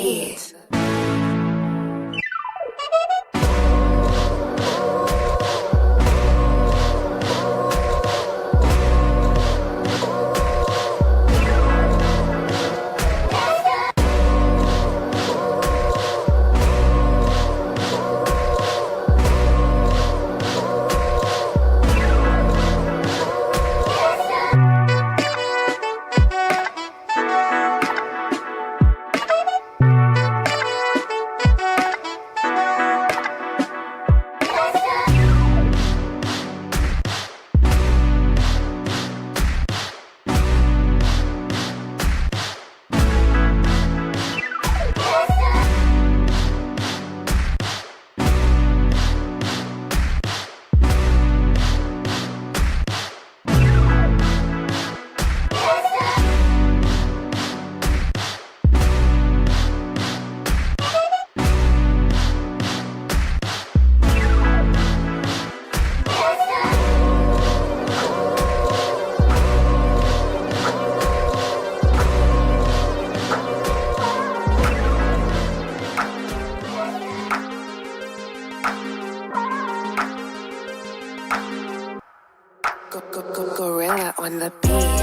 beat. Gorilla on the beat.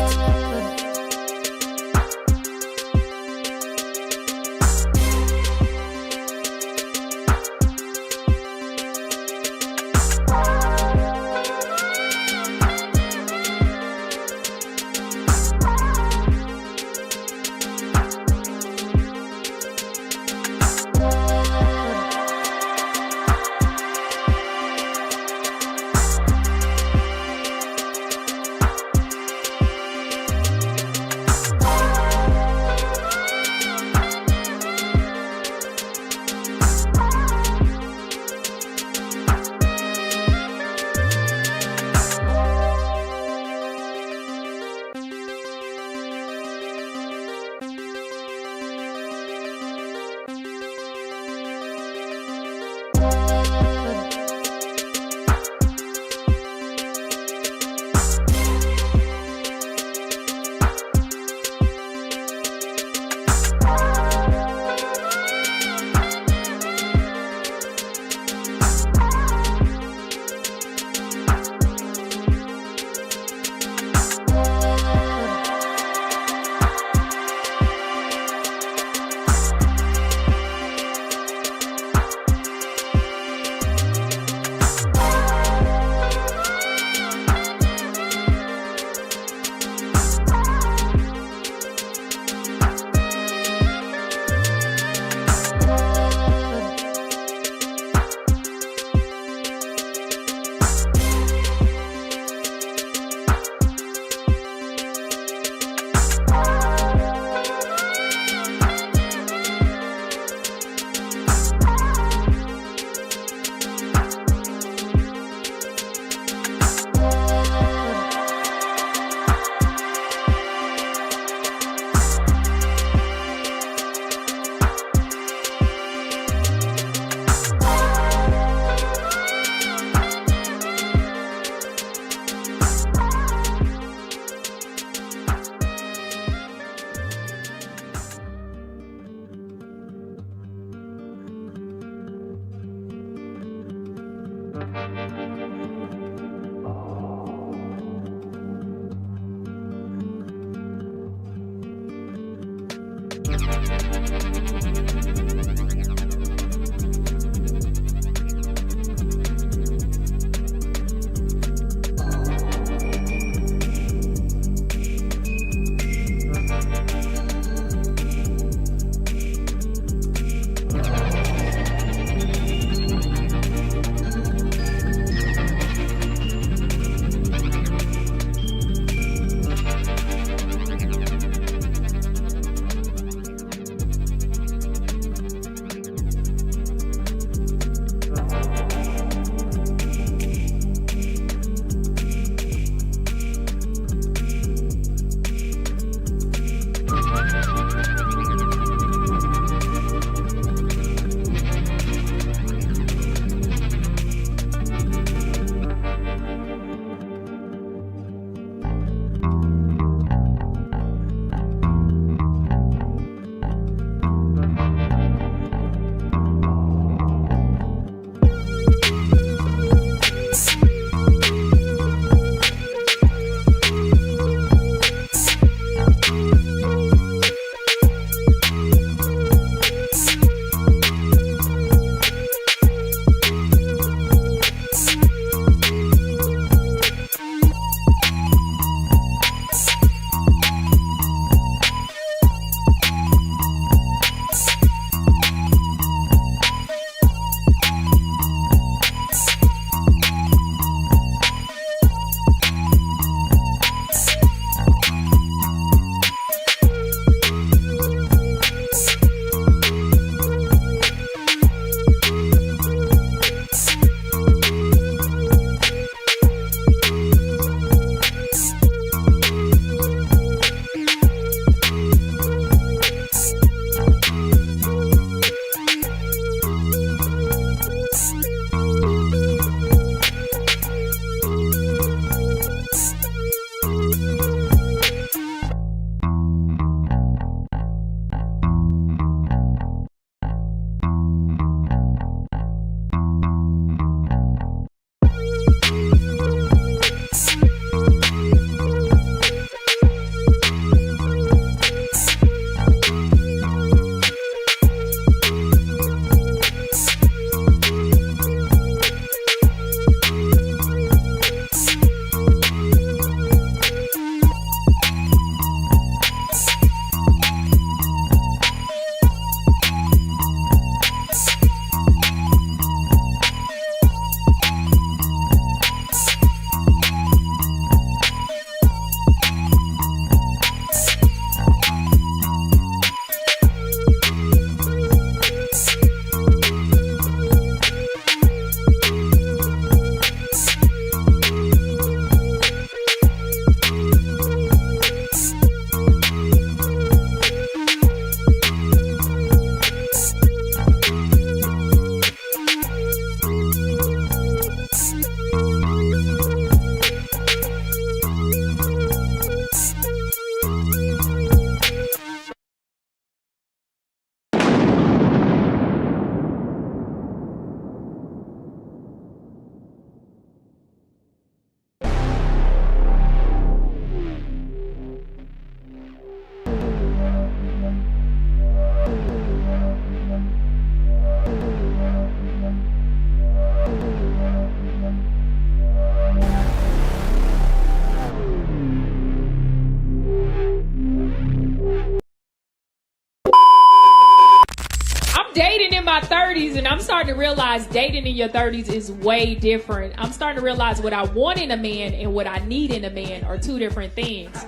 dating in my 30s, and I'm starting to realize dating in your 30s is way different. I'm starting to realize what I want in a man and what I need in a man are two different things.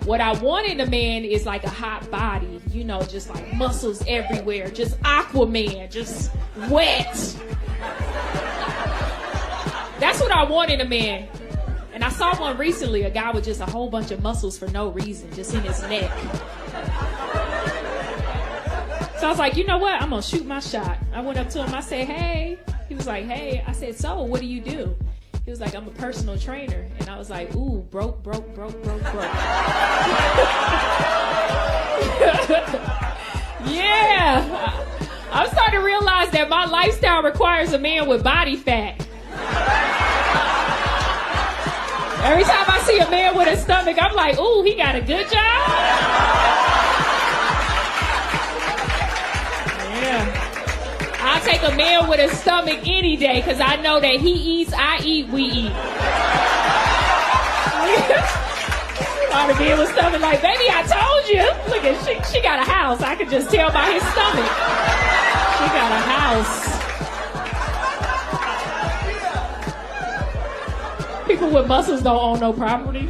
What I want in a man is like a hot body, you know, just like muscles everywhere, just Aquaman, just wet. That's what I want in a man. And I saw one recently, a guy with just a whole bunch of muscles for no reason, just in his neck. So I was like, you know what? I'm going to shoot my shot. I went up to him. I said, hey. He was like, hey. I said, so what do you do? He was like, I'm a personal trainer. And I was like, ooh, broke. Yeah. I'm starting to realize that my lifestyle requires a man with body fat. Every time I see a man with a stomach, I'm like, ooh, he got a good job. Yeah. I'll take a man with a stomach any day because I know that he eats, I eat, we eat. All the men with stomach like, baby, I told you. Look at she got a house. I could just tell by his stomach. She got a house. People with muscles don't own no property.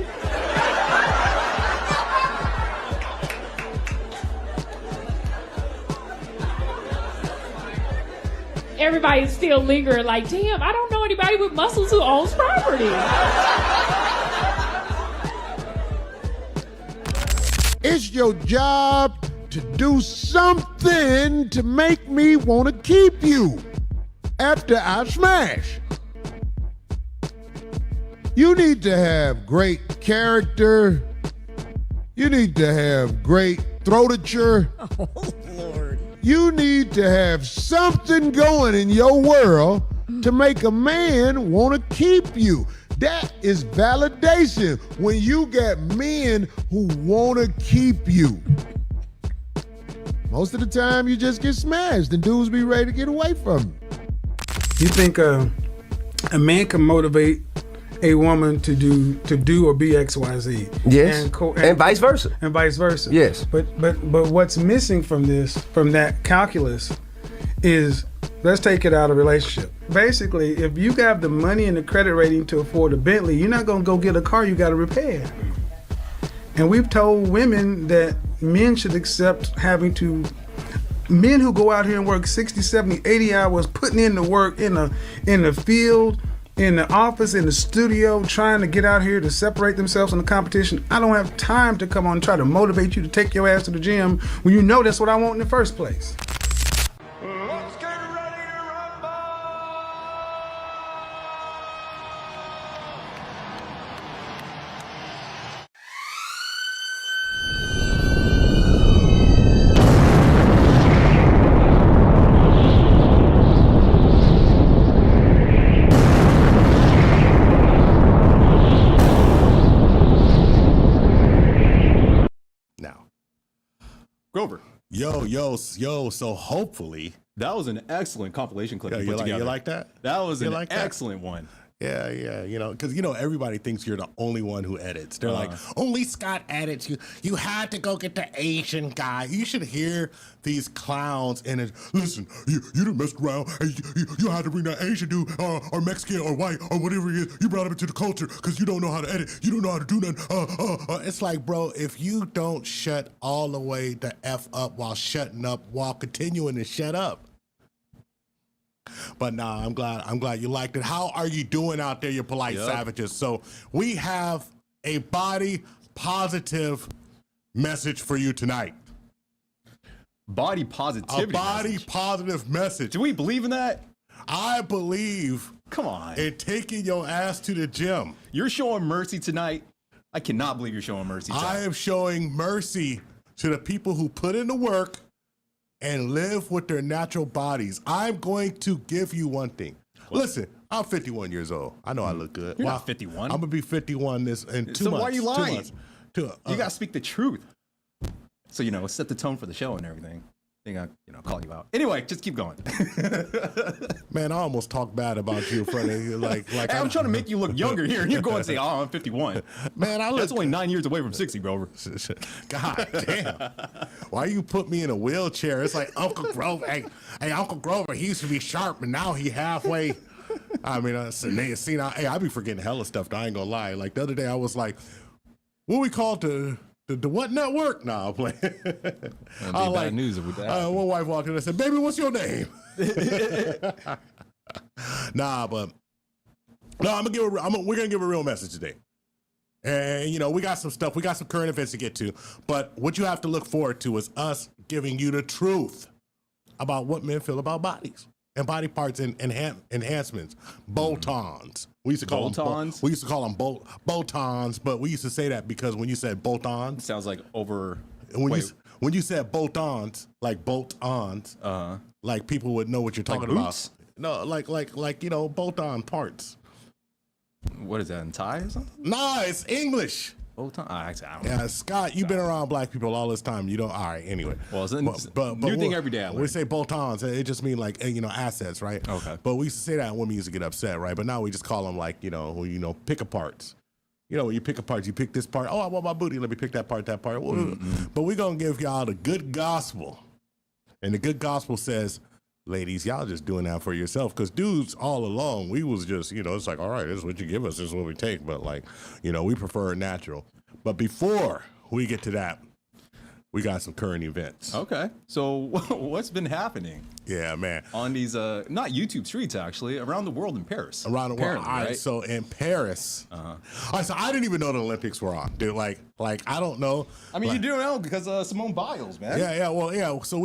Everybody's still lingering like, damn, I don't know anybody with muscles who owns property. It's your job to do something to make me want to keep you after I smash. You need to have great character. You need to have great throatature. Oh, Lord. You need to have something going in your world to make a man want to keep you. That is validation when you get men who want to keep you. Most of the time, you just get smashed and dudes be ready to get away from you. You think a man can motivate a woman to do or be X, Y, Z? Yes, and vice versa. And vice versa. Yes. But what's missing from that calculus is, let's take it out of relationship. Basically, if you got the money and the credit rating to afford a Bentley, you're not gonna go get a car you gotta repair. And we've told women that men should accept men who go out here and work 60, 70, 80 hours, putting in the work in the field, in the office, in the studio, trying to get out here to separate themselves from the competition. I don't have time to come on and try to motivate you to take your ass to the gym when you know that's what I want in the first place. Let's get ready to rumble! Now, Grover. Yo. So hopefully, that was an excellent compilation clip you put together. You like that? That was an like excellent one. Yeah. Because everybody thinks you're the only one who edits. They're like, only Scott edits. You had to go get the Asian guy. You should hear these clowns and listen. You done messed around. And you had to bring that Asian dude or Mexican or white or whatever it is. You brought him into the culture because you don't know how to edit. You don't know how to do nothing. It's like, bro, if you don't shut all the way the F up while shutting up while continuing to shut up. But nah, I'm glad you liked it. How are you doing out there, you polite savages? So we have a body positive message for you tonight. Body positivity. A body positive message. Do we believe in that? I believe. Come on. In taking your ass to the gym. You're showing mercy tonight. I cannot believe you're showing mercy tonight. I am showing mercy to the people who put in the work and live with their natural bodies. I'm going to give you one thing. What? Listen, I'm 51 years old. I know I look good. You're not 51. I'm going to be 51 in 2 months. So why are you lying? 2 months. You got to speak the truth. So, set the tone for the show and everything. think I, call you out. Anyway, just keep going. Man, I almost talked bad about you in front of you. Like Hey, I'm trying to make you look younger here. You're going to say, I'm 51. Man, That's only 9 years away from 60, bro. God damn. Why you put me in a wheelchair? It's like Uncle Grover. Hey, Uncle Grover, he used to be sharp, and now he halfway. I mean, I be forgetting hella stuff, though, I ain't gonna lie. Like, the other day, I was like, what we called the what network? Nah, I'm playing. Bad news with that. One wife walked in and said, baby, what's your name? Nah, but no, we're gonna give a real message today. And we got some stuff, we got some current events to get to, but what you have to look forward to is us giving you the truth about what men feel about bodies and body parts and enhancements, bolt-ons. We used to call Bolt-ons? them. We used to call them bolt-ons, but we used to say that because when you said bolt-ons, Sounds like over. when you said bolt-ons, like bolt-ons, like people would know what you're talking about. boots? No, like bolt-on parts. What is that, in Thai or something? Nah, it's English. Bolt-on? I don't know. Yeah, Scott, you've been around black people all this time. You don't. All right. Anyway. Well, it's a new thing every day I learn. We say bolt-ons. It just mean like assets, right? Okay. But we used to say that when we used to get upset, right? But now we just call them like pick a parts. When you pick a part, you pick this part. Oh, I want my booty. Let me pick that part. But we're gonna give y'all the good gospel, and the good gospel says, ladies, y'all just doing that for yourself. Because dudes all along, we was just, it's like, all right, this is what you give us, this is what we take. But like, we prefer it natural. But before we get to that, we got some current events. Okay. So what's been happening? Yeah, man. On these, not YouTube streets, actually, around the world in Paris. Around the world. Apparently, All right, right? so in Paris. All right, so I didn't even know the Olympics were on, dude. Like I don't know. I mean, like, you do know because Simone Biles, man. Yeah. So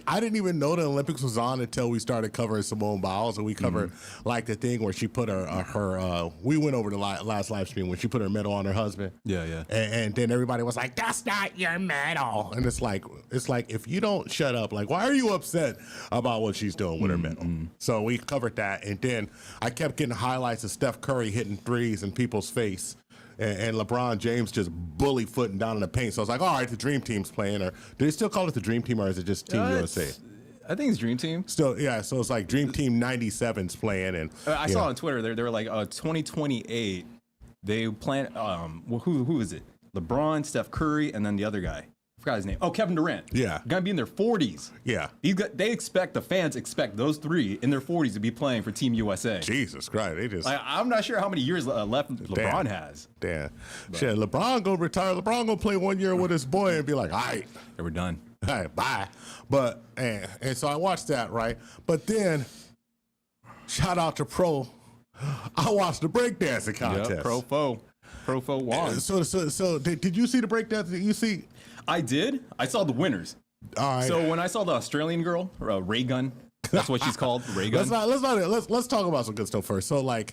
I didn't even know the Olympics was on until we started covering Simone Biles, and we covered like the thing where she put her we went over the last live stream when she put her medal on her husband. Yeah. And then everybody was like, "That's not your medal," and it's like if you don't shut up, like, why are you upset about what she's doing with her medal? So we covered that, and then I kept getting highlights of Steph Curry hitting threes in people's face. And LeBron James just bully footing down in the paint. So I was like, all right, the Dream Team's playing. Or do they still call it the Dream Team, or is it just Team USA? I think it's Dream Team. Still, yeah. So it's like Dream Team 97's playing. And I saw on Twitter, they were like 2028. They plan, who is it? LeBron, Steph Curry, and then the other guy. I forgot his name. Oh, Kevin Durant. Yeah. Gonna be in their 40s. Yeah. The fans expect those three in their 40s to be playing for Team USA. Jesus Christ. They just. I'm not sure how many years left LeBron has. Damn. Shit, LeBron gonna retire. LeBron gonna play 1 year with his boy and be like, all right. They were done. All right, bye. But, and so I watched that, right? But then, shout out to Pro. I watched the breakdancing contest. Yep, Pro Fo won. So did you see the breakdance? Did you see? I did. I saw the winners. All right. So when I saw the Australian girl, Raygun, that's what she's called, Raygun. Let's talk about some good stuff first. So like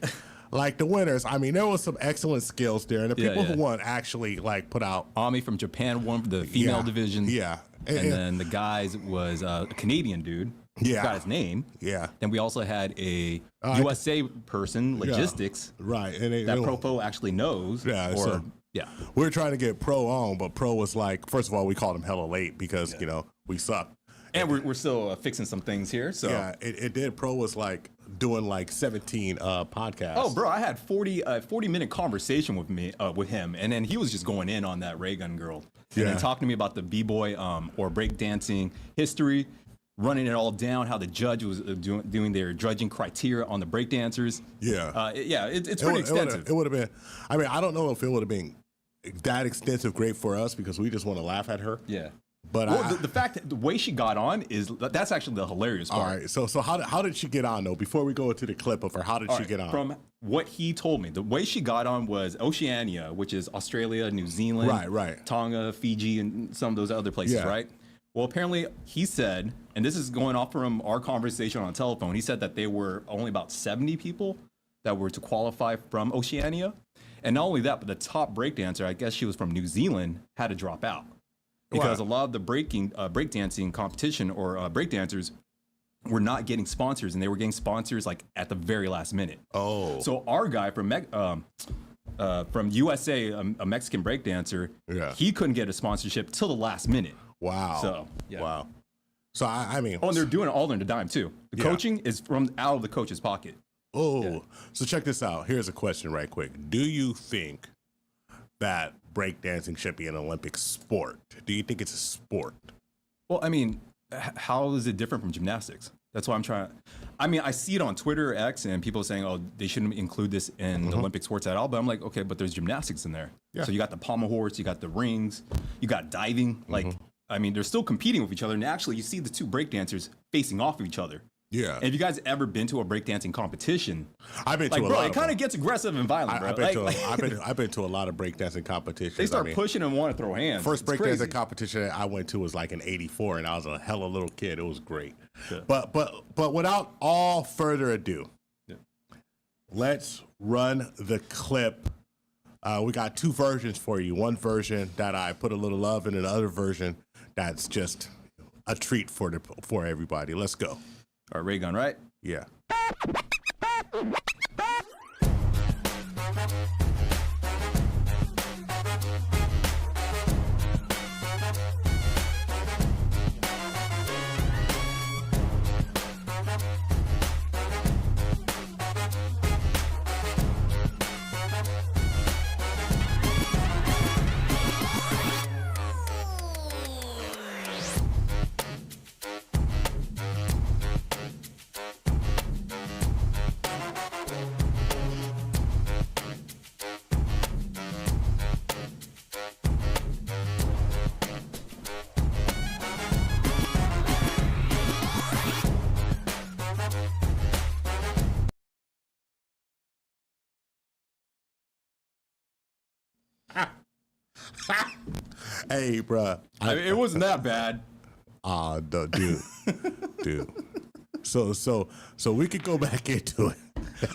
the winners, I mean, there was some excellent skills there, and the people who won actually like put out. Ami from Japan won for the female division. Yeah. And then the guys was a Canadian dude. Yeah. Got his name. Yeah. Then we also had a USA person, logistics. Right. And that Profo actually knows. Yeah. We were trying to get Pro on, but Pro was like, first of all, we called him hella late because, we suck. And we're still fixing some things here. So yeah, it did. Pro was like doing like 17 podcasts. Oh, bro, I had 40-minute conversation with him, and then he was just going in on that Raygun girl. And then talking to me about the b-boy or breakdancing history, running it all down, how the judge was doing their judging criteria on the breakdancers. Yeah. It's pretty extensive. It would have been, I mean, I don't know if it would have been that extensive great for us because we just want to laugh at her. Yeah. But the fact that the way she got on that's actually the hilarious part. All right. So how did she get on though? Before we go into the clip of her, how did she get on? From what he told me, the way she got on was Oceania, which is Australia, New Zealand, right, Tonga, Fiji, and some of those other places, right? Well, apparently he said, and this is going off from our conversation on telephone, he said that they were only about 70 people that were to qualify from Oceania. And not only that, but the top breakdancer, I guess she was from New Zealand, had to drop out. Because a lot of the breakdancing competition or breakdancers were not getting sponsors, and they were getting sponsors like at the very last minute. Oh. So our guy from USA, a Mexican breakdancer, he couldn't get a sponsorship till the last minute. Wow. So, yeah. Wow. So I mean, Oh, and they're doing it all on a dime too. The coaching is from out of the coach's pocket. Oh, so check this out. Here's a question right quick. Do you think that breakdancing should be an Olympic sport? Do you think it's a sport? Well, I mean, how is it different from gymnastics? That's why I'm trying. I mean, I see it on Twitter, X, and people saying, "Oh, they shouldn't include this in the Olympic sports at all." But I'm like, okay, but there's gymnastics in there. Yeah. So you got the pommel horse, you got the rings, you got diving. Like, I mean, they're still competing with each other. And actually, you see the two breakdancers facing off of each other. Yeah. And if you guys ever been to a breakdancing competition, I've been like, to a bro, lot it of kind them. of gets aggressive and violent, bro. I've been to a lot of breakdancing competitions. They start I mean, pushing and want to throw hands. First It's breakdancing crazy. competition I went to was like in '84, and I was a hella little kid. It was great. Yeah. But without all further ado, let's run the clip. We got two versions for you. One version that I put a little love in, and another version that's just a treat for everybody. Let's go. All right, Raygun, right? Yeah. Hey, bruh. I mean, it wasn't that bad. Dude. So we could go back into it.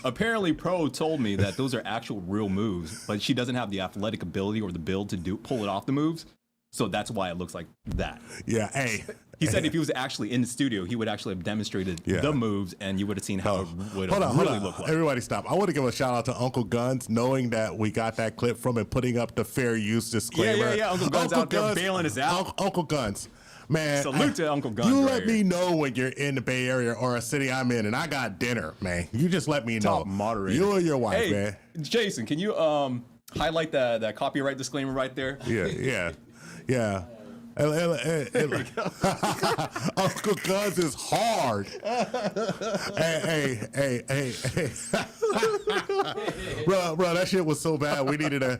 Apparently, Pro told me that those are actual real moves, but she doesn't have the athletic ability or the build to pull it off the moves. So that's why it looks like that. Yeah, hey. He said if he was actually in the studio, he would actually have demonstrated the moves, and you would have seen how it would have really looked like. Everybody stop. I want to give a shout out to Uncle Guns, knowing that we got that clip from and putting up the fair use disclaimer. Yeah. Uncle Guns out there bailing us out. Uncle Guns. Man, Salute to Uncle Guns. You right let here. me know when you're in the Bay Area or a city I'm in, and I got dinner, man. You just let me know. Top moderator. You and your wife, Hey, man. Jason, can you highlight that copyright disclaimer right there? Yeah. Uncle Guns is hard. hey. bro, that shit was so bad. We needed a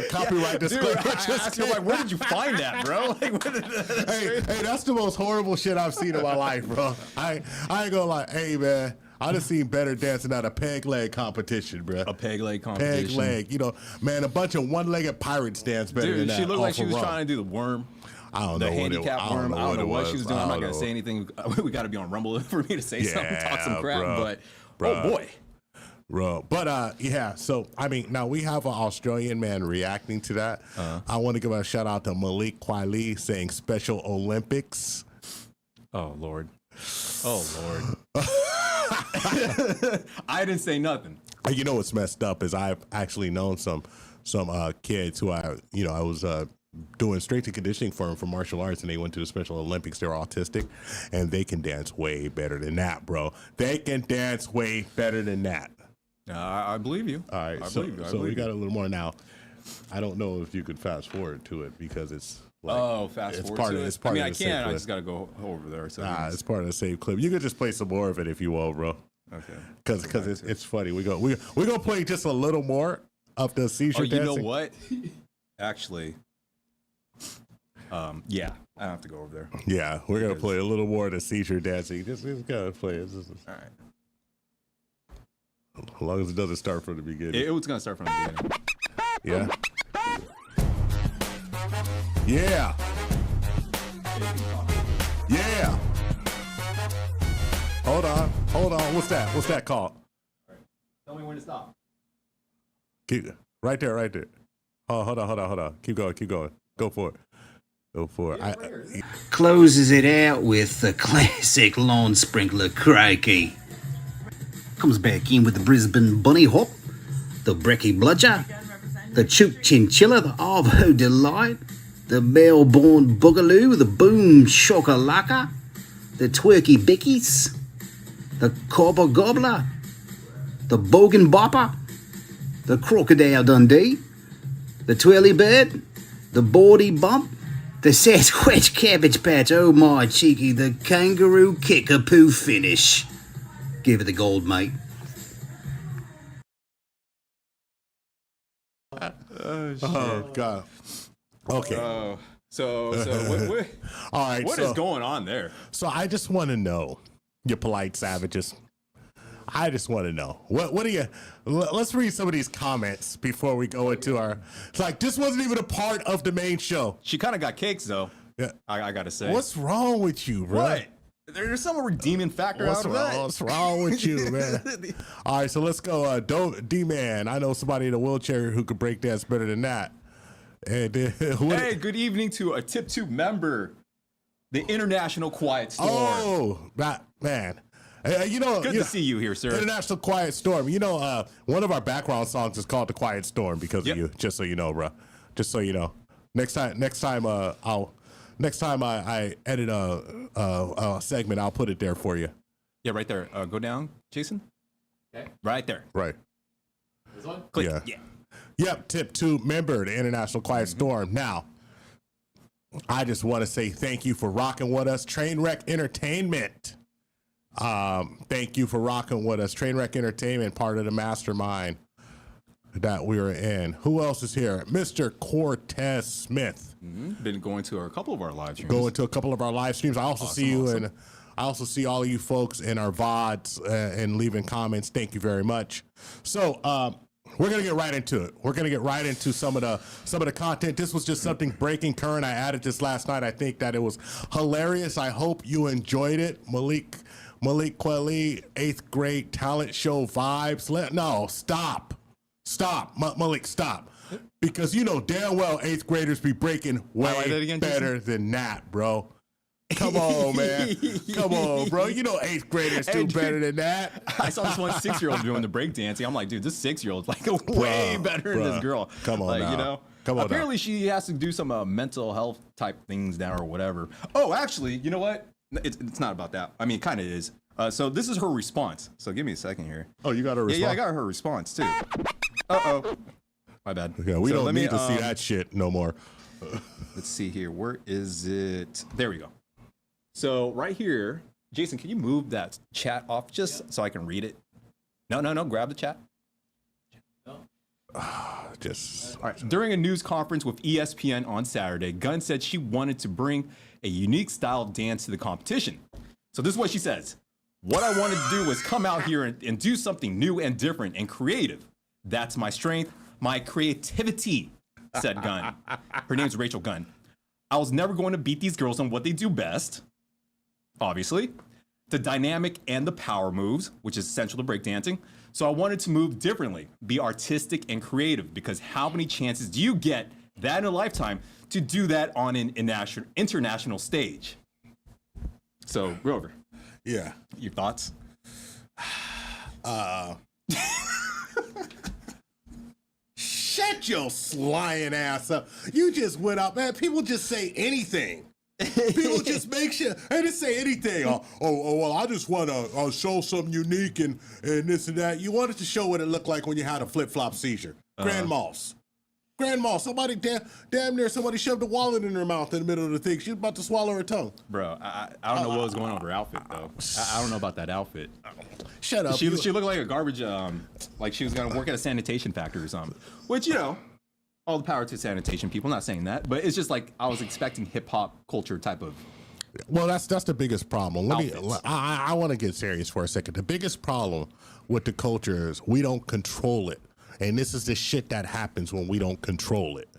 copyright disclaimer. Dude, I asked him, like, where did you find that, bro? Like, hey, that's the most horrible shit I've seen in my life, bro. I ain't gonna lie. Hey, man. I done seen better dancing at a peg leg competition, bro. A peg leg competition. Peg leg. You know, man, a bunch of one-legged pirates dance better than Dude, that. she looked like she was off a trying to do the worm. I don't The know handicap worm. I don't know what she was doing. I'm not going to say anything. anything. We got to be on Rumble for me to say something, talk some crap. Bro. But, oh boy. Bro, but yeah, so I mean, now we have an Australian man reacting to that. I want to give a shout out to Malik Kweli saying Special Olympics. Oh, Lord. I didn't say nothing. You know what's messed up is I've actually known some kids who I was doing strength and conditioning for them for martial arts, and they went to the Special Olympics. They're autistic, and they can dance way better than that, bro. They can dance way better than that. I believe you. All right, so we got a little more now. I don't know if you could fast forward to it because it's like, fast it's forward part to of it. it's part I mean, of I the same can. I clip. just got to go over there. So It's part of the same clip. You could just play some more of it if you will, bro. Okay. Because it's funny. We're gonna play just a little more of the seizure you dancing. know what? Actually, yeah, I don't have to go over there. Yeah, we're gonna play a little more of the seizure dancing. Just gotta play it. All right. As long as it doesn't start from the beginning. It was gonna start from the beginning. Yeah. Hold on. What's that called? Tell me when to stop. Keep right there. Oh, hold on. Keep going. Go for it. Closes it out with the classic lawn sprinkler crikey. Comes back in with the Brisbane bunny hop, the brekkie bludger, the chook chinchilla, the Arvo delight, the Melbourne boogaloo, the boom shokalaka, the Twerky Bickies, the Copper Gobbler, the Bogan Bopper, the Crocodile Dundee, the Twirly Bird, the Bawdy Bump, the Sasquatch Cabbage Patch, oh my cheeky, the Kangaroo Kickapoo Finish. Give it the gold, mate. Oh God. Okay. So what All right. what is going on there? So I just want to know, you polite savages. I just want to know what do you? Let's read some of these comments before we go into our. It's like this wasn't even a part of the main show. She kind of got cakes though. Yeah. I gotta say. What's wrong with you, bro? What? There's some redeeming factor out of that. What's wrong with you, man? All right, so let's go. D-Man, I know somebody in a wheelchair who could break dance better than that. And hey, good evening to a THPPtube member, the International Quiet Storm. Oh, man. You know, good to see you here, sir. International Quiet Storm. You know, one of our background songs is called The Quiet Storm because of you. Just so you know, bro. Just so you know. Next time, I edit a segment, I'll put it there for you. Yeah, right there. Go down, Jason. Okay. Right there. Right. This one? Click. Yeah. Yep, THPPtube member, the International Quiet Storm. Now, I just want to say thank you for rocking with us, Trainwreck Entertainment. Thank you for rocking with us, Trainwreck Entertainment, part of the mastermind that we are in. Who else is here? Mr. Cortez Smith. Been going to a couple of our live streams. Going to a couple of our live streams. I also see you and I also see all of you folks in our VODs and leaving comments. Thank you very much. So, we're gonna get right into it. We're gonna get right into some of the content. This was just something breaking current. I added this last night. I think that it was hilarious. I hope you enjoyed it. Malik Kweli, 8th grade talent show vibes. No, stop, Malik, stop. Because you know damn well 8th graders be breaking way better than that, bro. Come on, man. Come on, bro. You know 8th graders do better than that. I saw this one 6-year-old doing the breakdancing. I'm like, dude, this 6-year-old's like way better than this girl. Come on now. You know? Come on apparently she has to do some mental health type things now or whatever. Oh, actually, you know what? It's not about that. I mean, it kind of is. So this is her response. So give me a second here. Oh, you got her response? Yeah, I got her response too. Uh-oh. My bad. Yeah, we don't need to see that shit no more. Let's see here. Where is it? There we go. So right here, Jason, can you move that chat off just so I can read it? No. Grab the chat. All right. During a news conference with ESPN on Saturday, Gunn said she wanted to bring a unique style of dance to the competition. So this is what she says. What I wanted to do was come out here and do something new and different and creative. That's my strength, my creativity, said Gunn. Her name's Rachel Gunn. I was never going to beat these girls on what they do best. Obviously, the dynamic and the power moves, which is essential to breakdancing. So I wanted to move differently, be artistic and creative, because how many chances do you get that in a lifetime to do that on an international stage? So, Grover. Yeah. Your thoughts? Shut your lying ass up. You just went up, man. People just say anything. People just make shit. They just say anything. Well, I just want to show something unique and this and that. You wanted to show what it looked like when you had a flip-flop seizure. Grand Moss. Somebody damn near somebody shoved a wallet in her mouth in the middle of the thing. She was about to swallow her tongue. Bro, I don't know what was going on with her outfit, though. I don't know about that outfit. Shut up. She looked like a garbage, like she was going to work at a sanitation factory or something. Which, you know, all the power to sanitation people. I'm not saying that, but it's just like I was expecting hip hop culture type of. Well, that's the biggest problem. I want to get serious for a second. The biggest problem with the culture is we don't control it, and this is the shit that happens when we don't control it.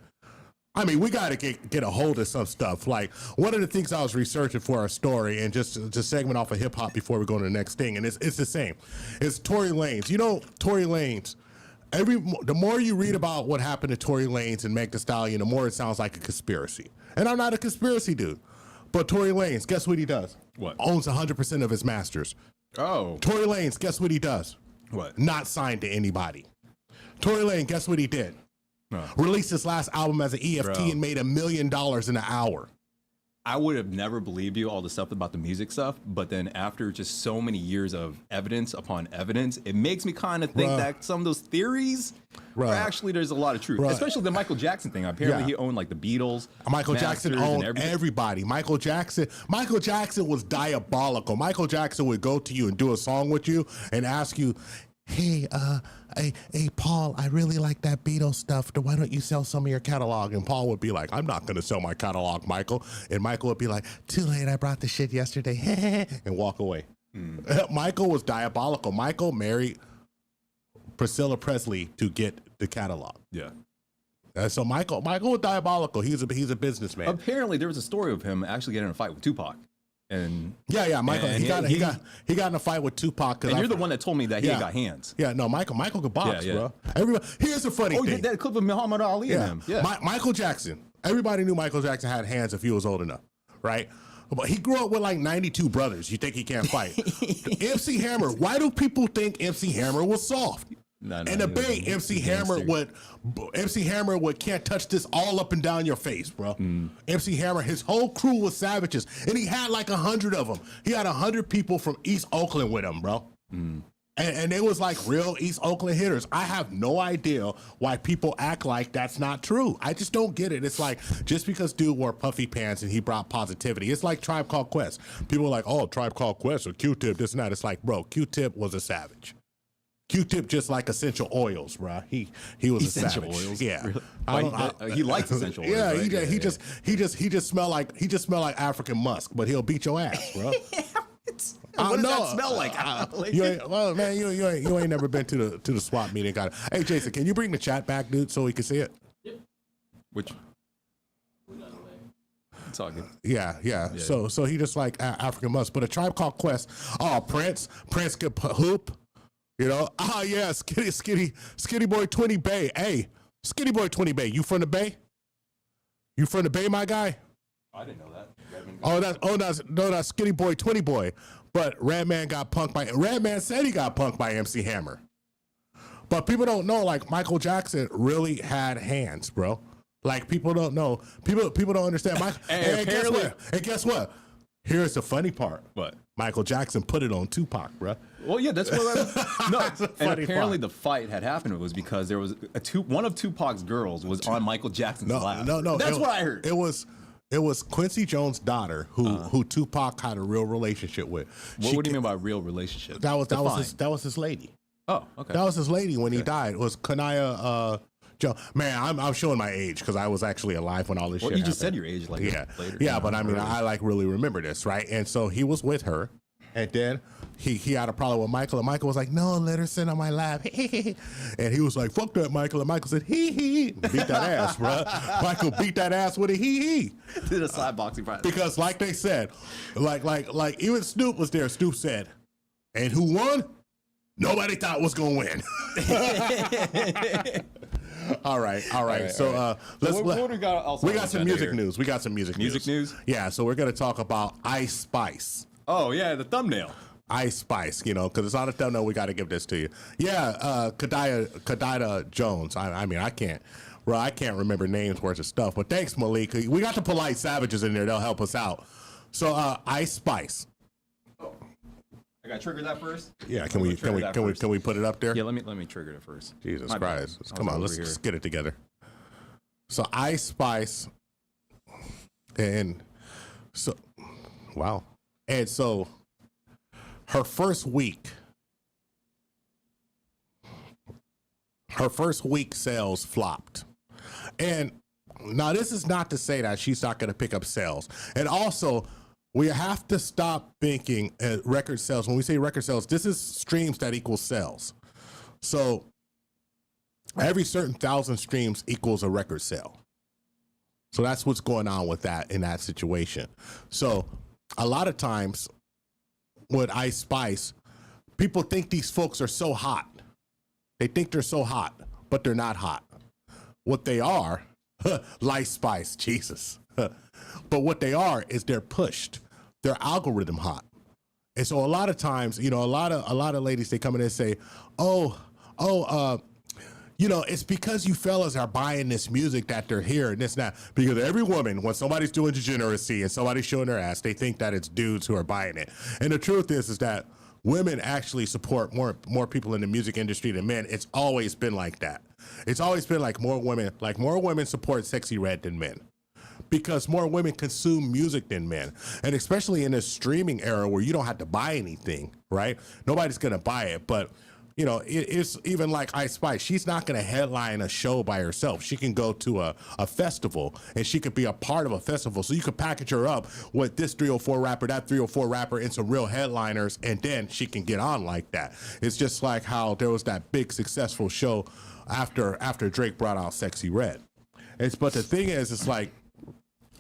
I mean, we got to get a hold of some stuff. Like one of the things I was researching for our story, and just segment off of hip hop before we go to the next thing, and it's the same. It's Tory Lanez. You know, Tory Lanez. The more you read about what happened to Tory Lanez and Meg Thee Stallion, the more it sounds like a conspiracy. And I'm not a conspiracy dude. But Tory Lanez, guess what he does? What? Owns 100% of his masters. Oh. Tory Lanez, guess what he does? What? Not signed to anybody. Tory Lanez, guess what he did? Released his last album as an EFT and made $1 million in an hour. I would have never believed you all the stuff about the music stuff, but then after just so many years of evidence upon evidence, it makes me kind of think that some of those theories are actually there's a lot of truth, especially the Michael Jackson thing. Apparently, he owned like the Beatles. Michael Jackson owned everybody. Michael Jackson was diabolical. Michael Jackson would go to you and do a song with you and ask you, hey, Paul, I really like that Beatles stuff. Why don't you sell some of your catalog? And Paul would be like, I'm not going to sell my catalog, Michael. And Michael would be like, too late, I brought the shit yesterday, and walk away. Michael was diabolical. Michael married Priscilla Presley to get the catalog. Yeah. So Michael was diabolical. He's a businessman. Apparently, there was a story of him actually getting in a fight with Tupac. And Michael, he got in a fight with Tupac. And you're the one that told me that he got hands. Yeah, no, Michael could box, bro. Everybody, here's the funny thing. That clip of Muhammad Ali and him. Yeah. Michael Jackson. Everybody knew Michael Jackson had hands if he was old enough, right? But he grew up with like 92 brothers. You think he can't fight? MC Hammer. Why do people think MC Hammer was soft? No, in the Bay, MC Hammer would can't touch this all up and down your face, bro. MC Hammer, his whole crew was savages, and he had like 100 of them. He had 100 people from East Oakland with him, bro. And it was like real East Oakland hitters. I have no idea why people act like that's not true. I just don't get it. It's like just because dude wore puffy pants and he brought positivity. It's like Tribe Called Quest. People are like, oh, Tribe Called Quest or Q-Tip, this and that. It's like, bro, Q-Tip was a savage. Q-Tip just like essential oils, bro. He was essential a savage. Oils? Yeah, really? He likes essential oils. Yeah, right? he just smell like African musk, but he'll beat your ass, bro. What does that smell like? You ain't never been to the swap meeting. Hey, Jason, can you bring the chat back, dude, so we can see it? Which? It's all good. Yeah. So he just like African musk, but a Tribe Called Quest. Oh, Prince could hoop. You know, yeah, Skitty Boy 20 Bay. Hey, Skitty Boy 20 Bay. You from the Bay? You from the Bay, my guy? I didn't know that. That's Skitty Boy 20 Boy. But Redman said he got punked by MC Hammer. But people don't know, like, Michael Jackson really had hands, bro. Like, people don't know. People don't understand. And guess what? Here's the funny part. What? Michael Jackson put it on Tupac, bro. Well, yeah, that's what and apparently the fight had happened was because there was one of Tupac's girls was on Michael Jackson's lap. No. That's what I heard. It was Quincy Jones' daughter who Tupac had a real relationship with. What do you mean by real relationship? That was his lady. Oh, okay. That was his lady when he died. It was Kanaya Joe. Man, I'm showing my age because I was actually alive when all this shit happened. You just said your age later. Yeah, but I mean, I like really remember this, right? And so he was with her, and then he had a problem with Michael, and Michael was like, no, let her sit on my lap. And he was like, fuck that, Michael. And Michael said, hee. Beat that ass, bro. Michael beat that ass with a hee. Did a side boxing fight. Because like they said, like even Snoop was there. Snoop said, and who won? Nobody thought was going to win. All right. So what we got? We got some music news. Music news? Yeah. So we're gonna talk about Ice Spice. Oh yeah, the thumbnail. Ice Spice, because it's on a thumbnail. We got to give this to you. Yeah, Kadida Jones. I mean, I can't remember names worth of stuff. But thanks, Malik. We got the Polite Savages in there. They'll help us out. So Ice Spice. I got to trigger that first. Yeah, can we put it up there? Yeah, let me trigger it first. Jesus Christ! Come on, let's just get it together. So Ice Spice, and so wow, and so her first week sales flopped, and now this is not to say that she's not going to pick up sales, and also. We have to stop thinking record sales. When we say record sales, this is streams that equal sales. So every certain 1,000 streams equals a record sale. So that's what's going on with that in that situation. So a lot of times with Ice Spice, people think these folks are so hot. They think they're so hot, but they're not hot. What they are, Light Spice, Jesus. But what they are is they're pushed. They're algorithm hot. And so a lot of times, a lot of ladies, they come in and say, it's because you fellas are buying this music that they're hearing this now. Because every woman, when somebody's doing degeneracy and somebody's showing their ass, they think that it's dudes who are buying it. And the truth is that women actually support more people in the music industry than men. It's always been like that. It's always been like more women support Sexy Red than men. Because more women consume music than men. And especially in this streaming era where you don't have to buy anything, right? Nobody's going to buy it. But, it's even like Ice Spice. She's not going to headline a show by herself. She can go to a festival, and she could be a part of a festival. So you could package her up with this 304 rapper, that 304 rapper, and some real headliners, and then she can get on like that. It's just like how there was that big successful show after Drake brought out Sexy Red. But the thing is, it's like,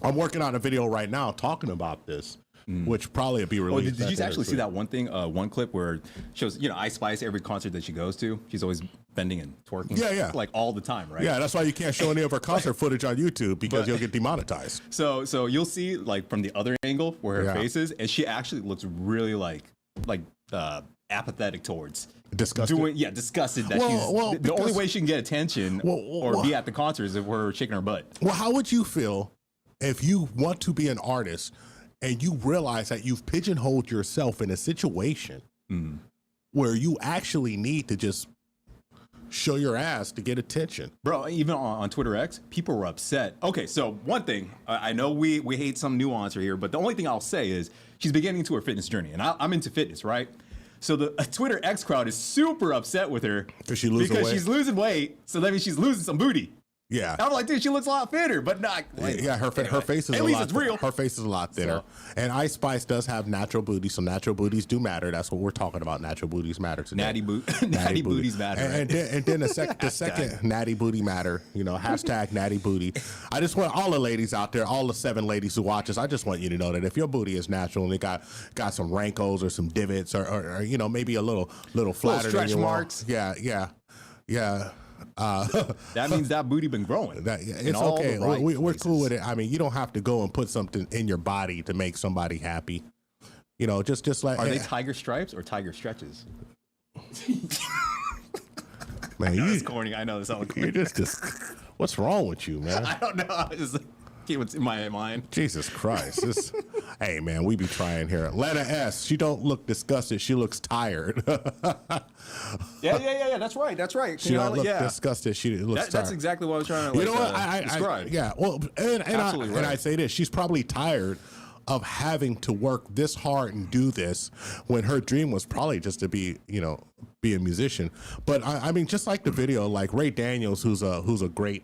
I'm working on a video right now talking about this, which probably will be released. Did you actually see that one thing, one clip where it shows, Ice Spice, every concert that she goes to, she's always bending and twerking. Yeah. Like all the time, right? Yeah, that's why you can't show any of her concert footage on YouTube because you'll get demonetized. So you'll see like from the other angle where her face is, and she actually looks really like apathetic towards. Disgusted? Disgusted that she's the only way she can get attention or be at the concert is if we're shaking her butt. Well, how would you feel if you want to be an artist and you realize that you've pigeonholed yourself in a situation where you actually need to just show your ass to get attention? Bro, even on Twitter X, people were upset. Okay, so one thing, I know we hate some nuance here, but the only thing I'll say is she's beginning to her fitness journey, and I'm into fitness, right? So the Twitter X crowd is super upset with her because she's losing weight, so that means she's losing some booty. Yeah, I'm like, dude, she looks a lot fitter, but not. Her face is at least it's real. Her face is a lot thinner, and Ice Spice does have natural booty, so natural booties do matter. That's what we're talking about. Natural booties matter today. Natty booties matter. And then the second natty booty matter. Hashtag natty booty. I just want all the ladies out there, all the 7 ladies who watch us. I just want you to know that if your booty is natural and it got some wrinkles or some divots or maybe a little flatter stretch than you marks. Yeah. That means that booty been growing. It's okay. We're cool with it. I mean, you don't have to go and put something in your body to make somebody happy. Just like. Are they tiger stripes or tiger stretches? Man, it's corny. I know this sounds corny. You're just. What's wrong with you, man? I don't know. I just keep what's in my mind. Jesus Christ! Hey, man, we be trying here. Letter S. She don't look disgusted. She looks tired. Yeah. That's right. She don't look disgusted. She looks tired. That's exactly what I was trying to describe. Yeah. Well, and I say this. She's probably tired of having to work this hard and do this when her dream was probably just to be a musician. But I mean, just like the video, like Ray Daniels, who's a great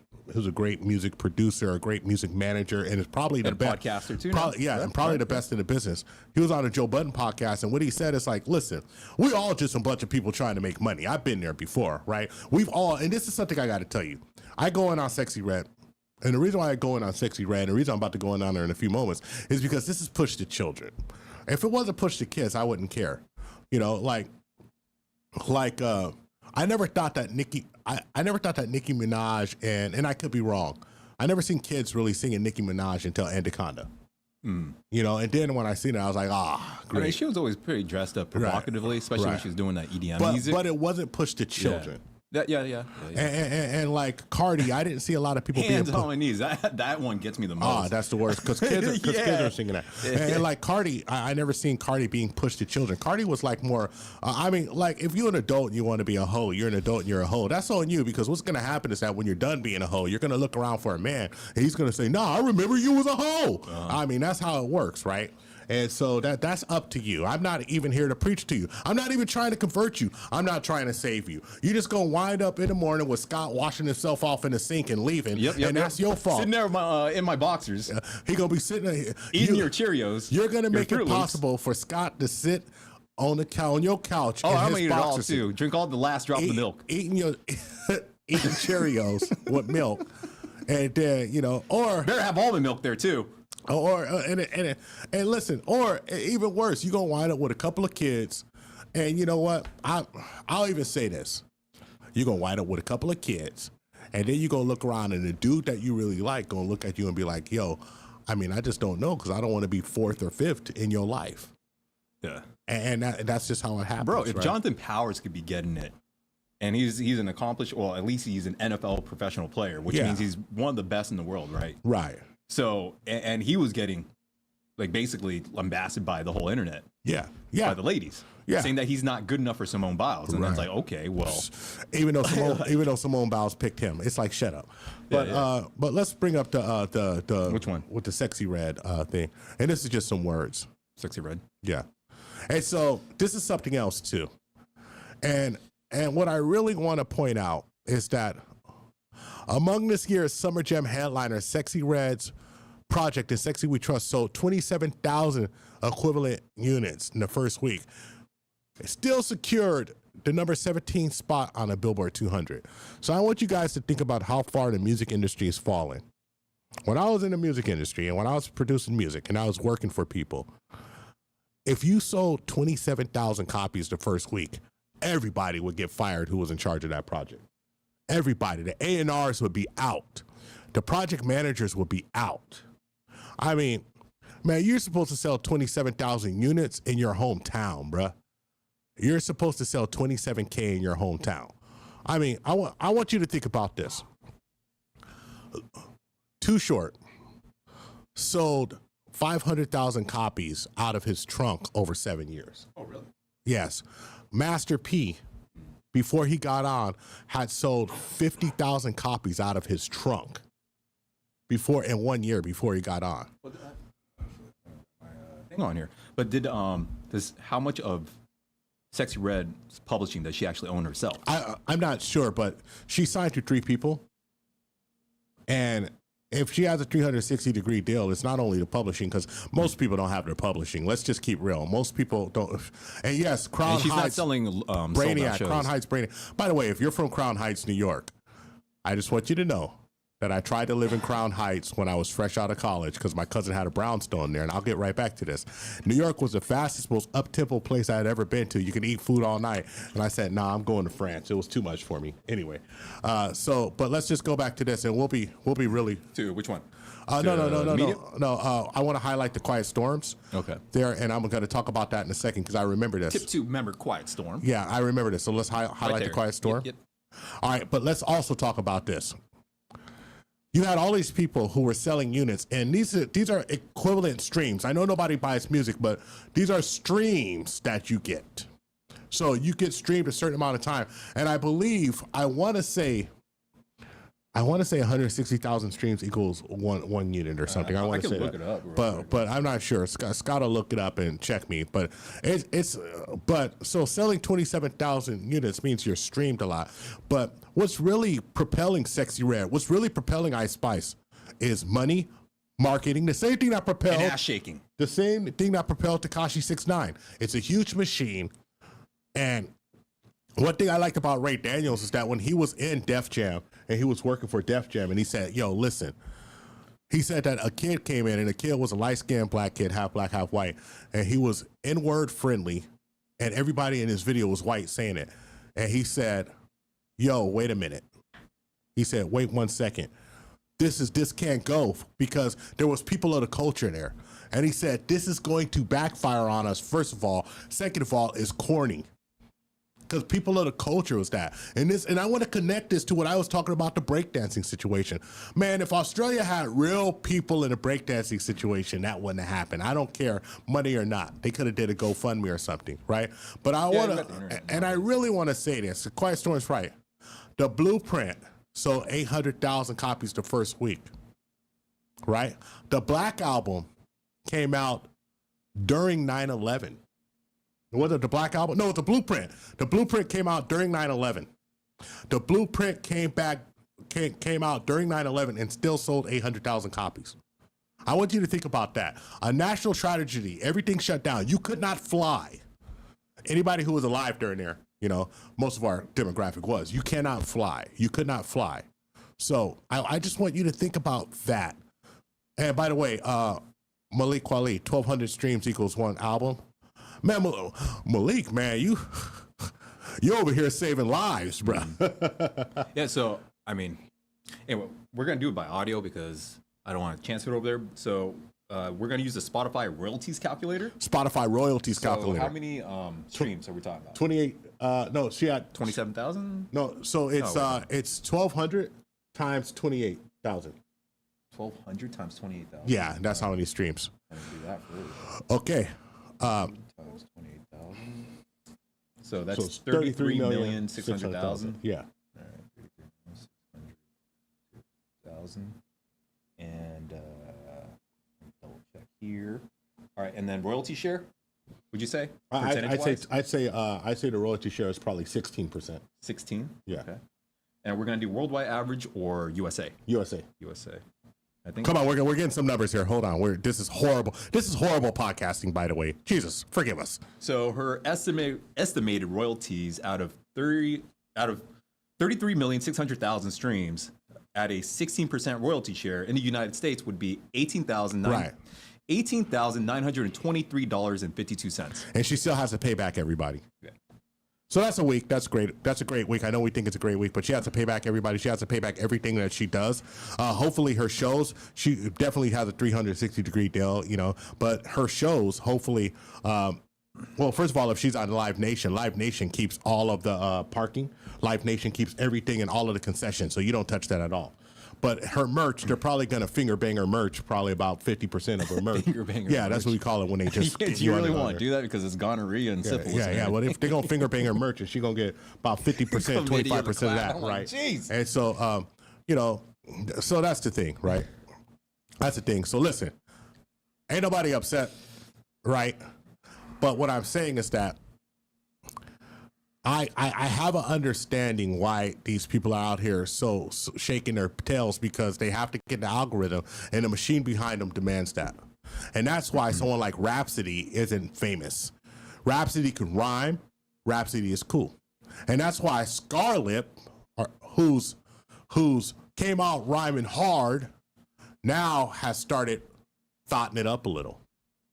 music producer, a great music manager, and is probably the best podcaster too. Probably the best in the business. He was on a Joe Budden podcast, and what he said is like, listen, we all just a bunch of people trying to make money. I've been there before, right? We've all, and this is something I got to tell you. I go in on Sexy Red. And the reason why I go in on Sexy Red, and the reason I'm about to go in on there in a few moments, is because this is push to children. If it wasn't push to kids, I wouldn't care. I never thought that Nicki Minaj and I could be wrong. I never seen kids really singing Nicki Minaj until Anaconda. And then when I seen it, I was like, great. I mean, she was always pretty dressed up provocatively, especially when she was doing that EDM music. But it wasn't pushed to children. Yeah. And like Cardi, I didn't see a lot of people Hands being on my knees. That one gets me the most. That's the worst because kids are singing that. And like Cardi, I never seen Cardi being pushed to children. Cardi was like more. I mean, like if you're an adult and you want to be a hoe, you're an adult and you're a hoe. That's on you because what's going to happen is that when you're done being a hoe, you're going to look around for a man and he's going to say, "Nah, I remember you was a hoe." I mean, that's how it works, right? And so that's up to you. I'm not even here to preach to you. I'm not even trying to convert you. I'm not trying to save you. You're just going to wind up in the morning with Scott washing himself off in the sink and leaving. And that's your fault. Sitting there in my boxers. He going to be sitting there. Eating your Cheerios. You're going to make it possible for Scott to sit on your couch. Oh, I'm going to eat it all too. Drink all the last drop of the milk. Eating Cheerios with milk. And then, or. Better have almond milk there too. And listen, or even worse, you're going to wind up with a couple of kids. And you know what? I'll even say this. You're going to wind up with a couple of kids. And then you're going to look around and the dude that you really like going to look at you and be like, yo, I mean, I just don't know because I don't want to be 4th or 5th in your life. Yeah. And that's just how it happens. Bro, if Jonathan Powers could be getting it And he's an accomplished, well, at least he's an NFL professional player, which means he's one of the best in the world, right? Right. So, and he was getting like basically lambasted by the whole internet. Yeah. By the ladies. Yeah. Saying that he's not good enough for Simone Biles. And that's Right. like, okay, well. Even though Simone Biles picked him, it's like, shut up. But but let's bring up the which one? With the Sexy Red thing. And this is just some words. Sexy Red. Yeah. And so this is something else too. And what I really want to point out is that among this year's Summer Jam headliner, Sexy Red's project and Sexy We Trust sold 27,000 equivalent units in the first week. It still secured the number 17 spot on the Billboard 200. So I want you guys to think about how far the music industry is falling. When I was in the music industry and when I was producing music and I was working for people, if you sold 27,000 copies the first week, everybody would get fired who was in charge of that project. Everybody. The A&Rs would be out. The project managers would be out. I mean, man, you're supposed to sell 27,000 units in your hometown, bruh. You're supposed to sell 27K in your hometown. I mean, I want you to think about this. Too Short sold 500,000 copies out of his trunk over 7 years. Oh, really? Yes. Master P, before he got on, had sold 50,000 copies out of his trunk in 1 year before he got on. Hang on here. But did how much of Sexy Red's publishing does she actually own herself? I'm not sure, but she signed to 3 people. And if she has a 360-degree deal, it's not only the publishing, because most people don't have their publishing. Let's just keep real. Most people don't. And yes, Crown and she's Heights. not selling Brainiac, Crown Heights, Brainiac. By the way, if you're from Crown Heights, New York, I just want you to know that I tried to live in Crown Heights when I was fresh out of college because my cousin had a brownstone there, and I'll get right back to this. New York was the fastest, most up-tempo place I had ever been to. You could eat food all night. And I said, nah, I'm going to France. It was too much for me. Anyway, but let's just go back to this, and we'll be really... To which one? No. I want to highlight the Quiet Storms. Okay. There, and I'm going to talk about that in a second because I remember this. THPPtube member Quiet Storm. Yeah, I remember this. So let's highlight the Quiet Storm. Yep. All right, but let's also talk about this. You had all these people who were selling units, and these are equivalent streams. I know nobody buys music, but these are streams that you get. So you get streamed a certain amount of time, and I believe I want to say 160,000 streams equals one unit or something. I want to say look that. it up, but I'm not sure. Scott will look it up and check me. But so selling 27,000 units means you're streamed a lot. But what's really propelling Sexy Red, what's really propelling Ice Spice, is money, marketing. The same thing that propelled and ass shaking. The same thing that propelled Tekashi 6ix9ine. It's a huge machine, and one thing I liked about Ray Daniels is that when he was in Def Jam and he was working for Def Jam, and he said, yo, listen, he said that a kid came in, and the kid was a light-skinned black kid, half black, half white, and he was N-word friendly, and everybody in his video was white saying it. And he said, yo, wait a minute. He said, wait 1 second. This can't go, because there was people of the culture there. And he said, this is going to backfire on us, first of all. Second of all, is corny. Because people of the culture was that. And I want to connect this to what I was talking about, the breakdancing situation. Man, if Australia had real people in a breakdancing situation, that wouldn't have happened. I don't care, money or not. They could have did a GoFundMe or something, right? But I really want to say this. The Quiet Storm's right. The Blueprint sold 800,000 copies the first week, right? The Black Album came out during 9/11. Was it the Black Album? No, it's the Blueprint. The Blueprint came out during 9/11. The Blueprint came out during 9/11 and still sold 800,000 copies. I want you to think about that. A national tragedy, everything shut down. You could not fly. Anybody who was alive during there, most of our demographic was. You cannot fly. You could not fly. So I just want you to think about that. And by the way, Malik Kweli, 1,200 streams equals one album. Man, Malik, man, you over here saving lives, bro. Yeah, so, I mean, anyway, we're going to do it by audio because I don't want to chance it over there. So we're going to use the Spotify royalties calculator. Spotify royalties calculator. How many streams are we talking about? 28. no, she had 27,000. No, so it's Oh, it's 1,200 times 28,000. 1,200 times 28,000. Yeah, that's how many streams. I didn't do that for you. Okay. Times 28,000. So that's it's 33,600,000. Yeah. All right, 33,600,000. And double check here. All right, and then royalty share. Would you say? I'd say the royalty share is probably 16%. 16. Yeah. Okay. And we're gonna do worldwide average or USA. USA. I think. Come on, we're getting some numbers here. Hold on. This is horrible. This is horrible podcasting, by the way. Jesus, forgive us. So her estimated royalties out of 33,600,000 streams at a 16% royalty share in the United States would be $18,923.52. And she still has to pay back everybody. Yeah. So that's a week. That's great. That's a great week. I know we think it's a great week, but she has to pay back everybody. She has to pay back everything that she does. Hopefully her shows, she definitely has a 360-degree deal, you know, but her shows, hopefully, well, first of all, if she's on Live Nation keeps all of the parking. Live Nation keeps everything and all of the concessions, so you don't touch that at all. But her merch, they're probably going to finger bang her merch, probably about 50% of her merch. Yeah, that's what we call it when they just Do you really want to do that because it's gonorrhea and syphilis? Yeah. Well, if they're going to finger bang her merch, and she's going to get about 50%, 25% of that, right? Jeez. And so, you know, so that's the thing, right? That's the thing. So listen, ain't nobody upset, right? But what I'm saying is that I have an understanding why these people are out here so shaking their tails, because they have to get the algorithm, and the machine behind them demands that. And that's why someone like Rhapsody isn't famous. Rhapsody can rhyme. Rhapsody is cool. And that's why Scarlett, who's came out rhyming hard, now has started thotting it up a little.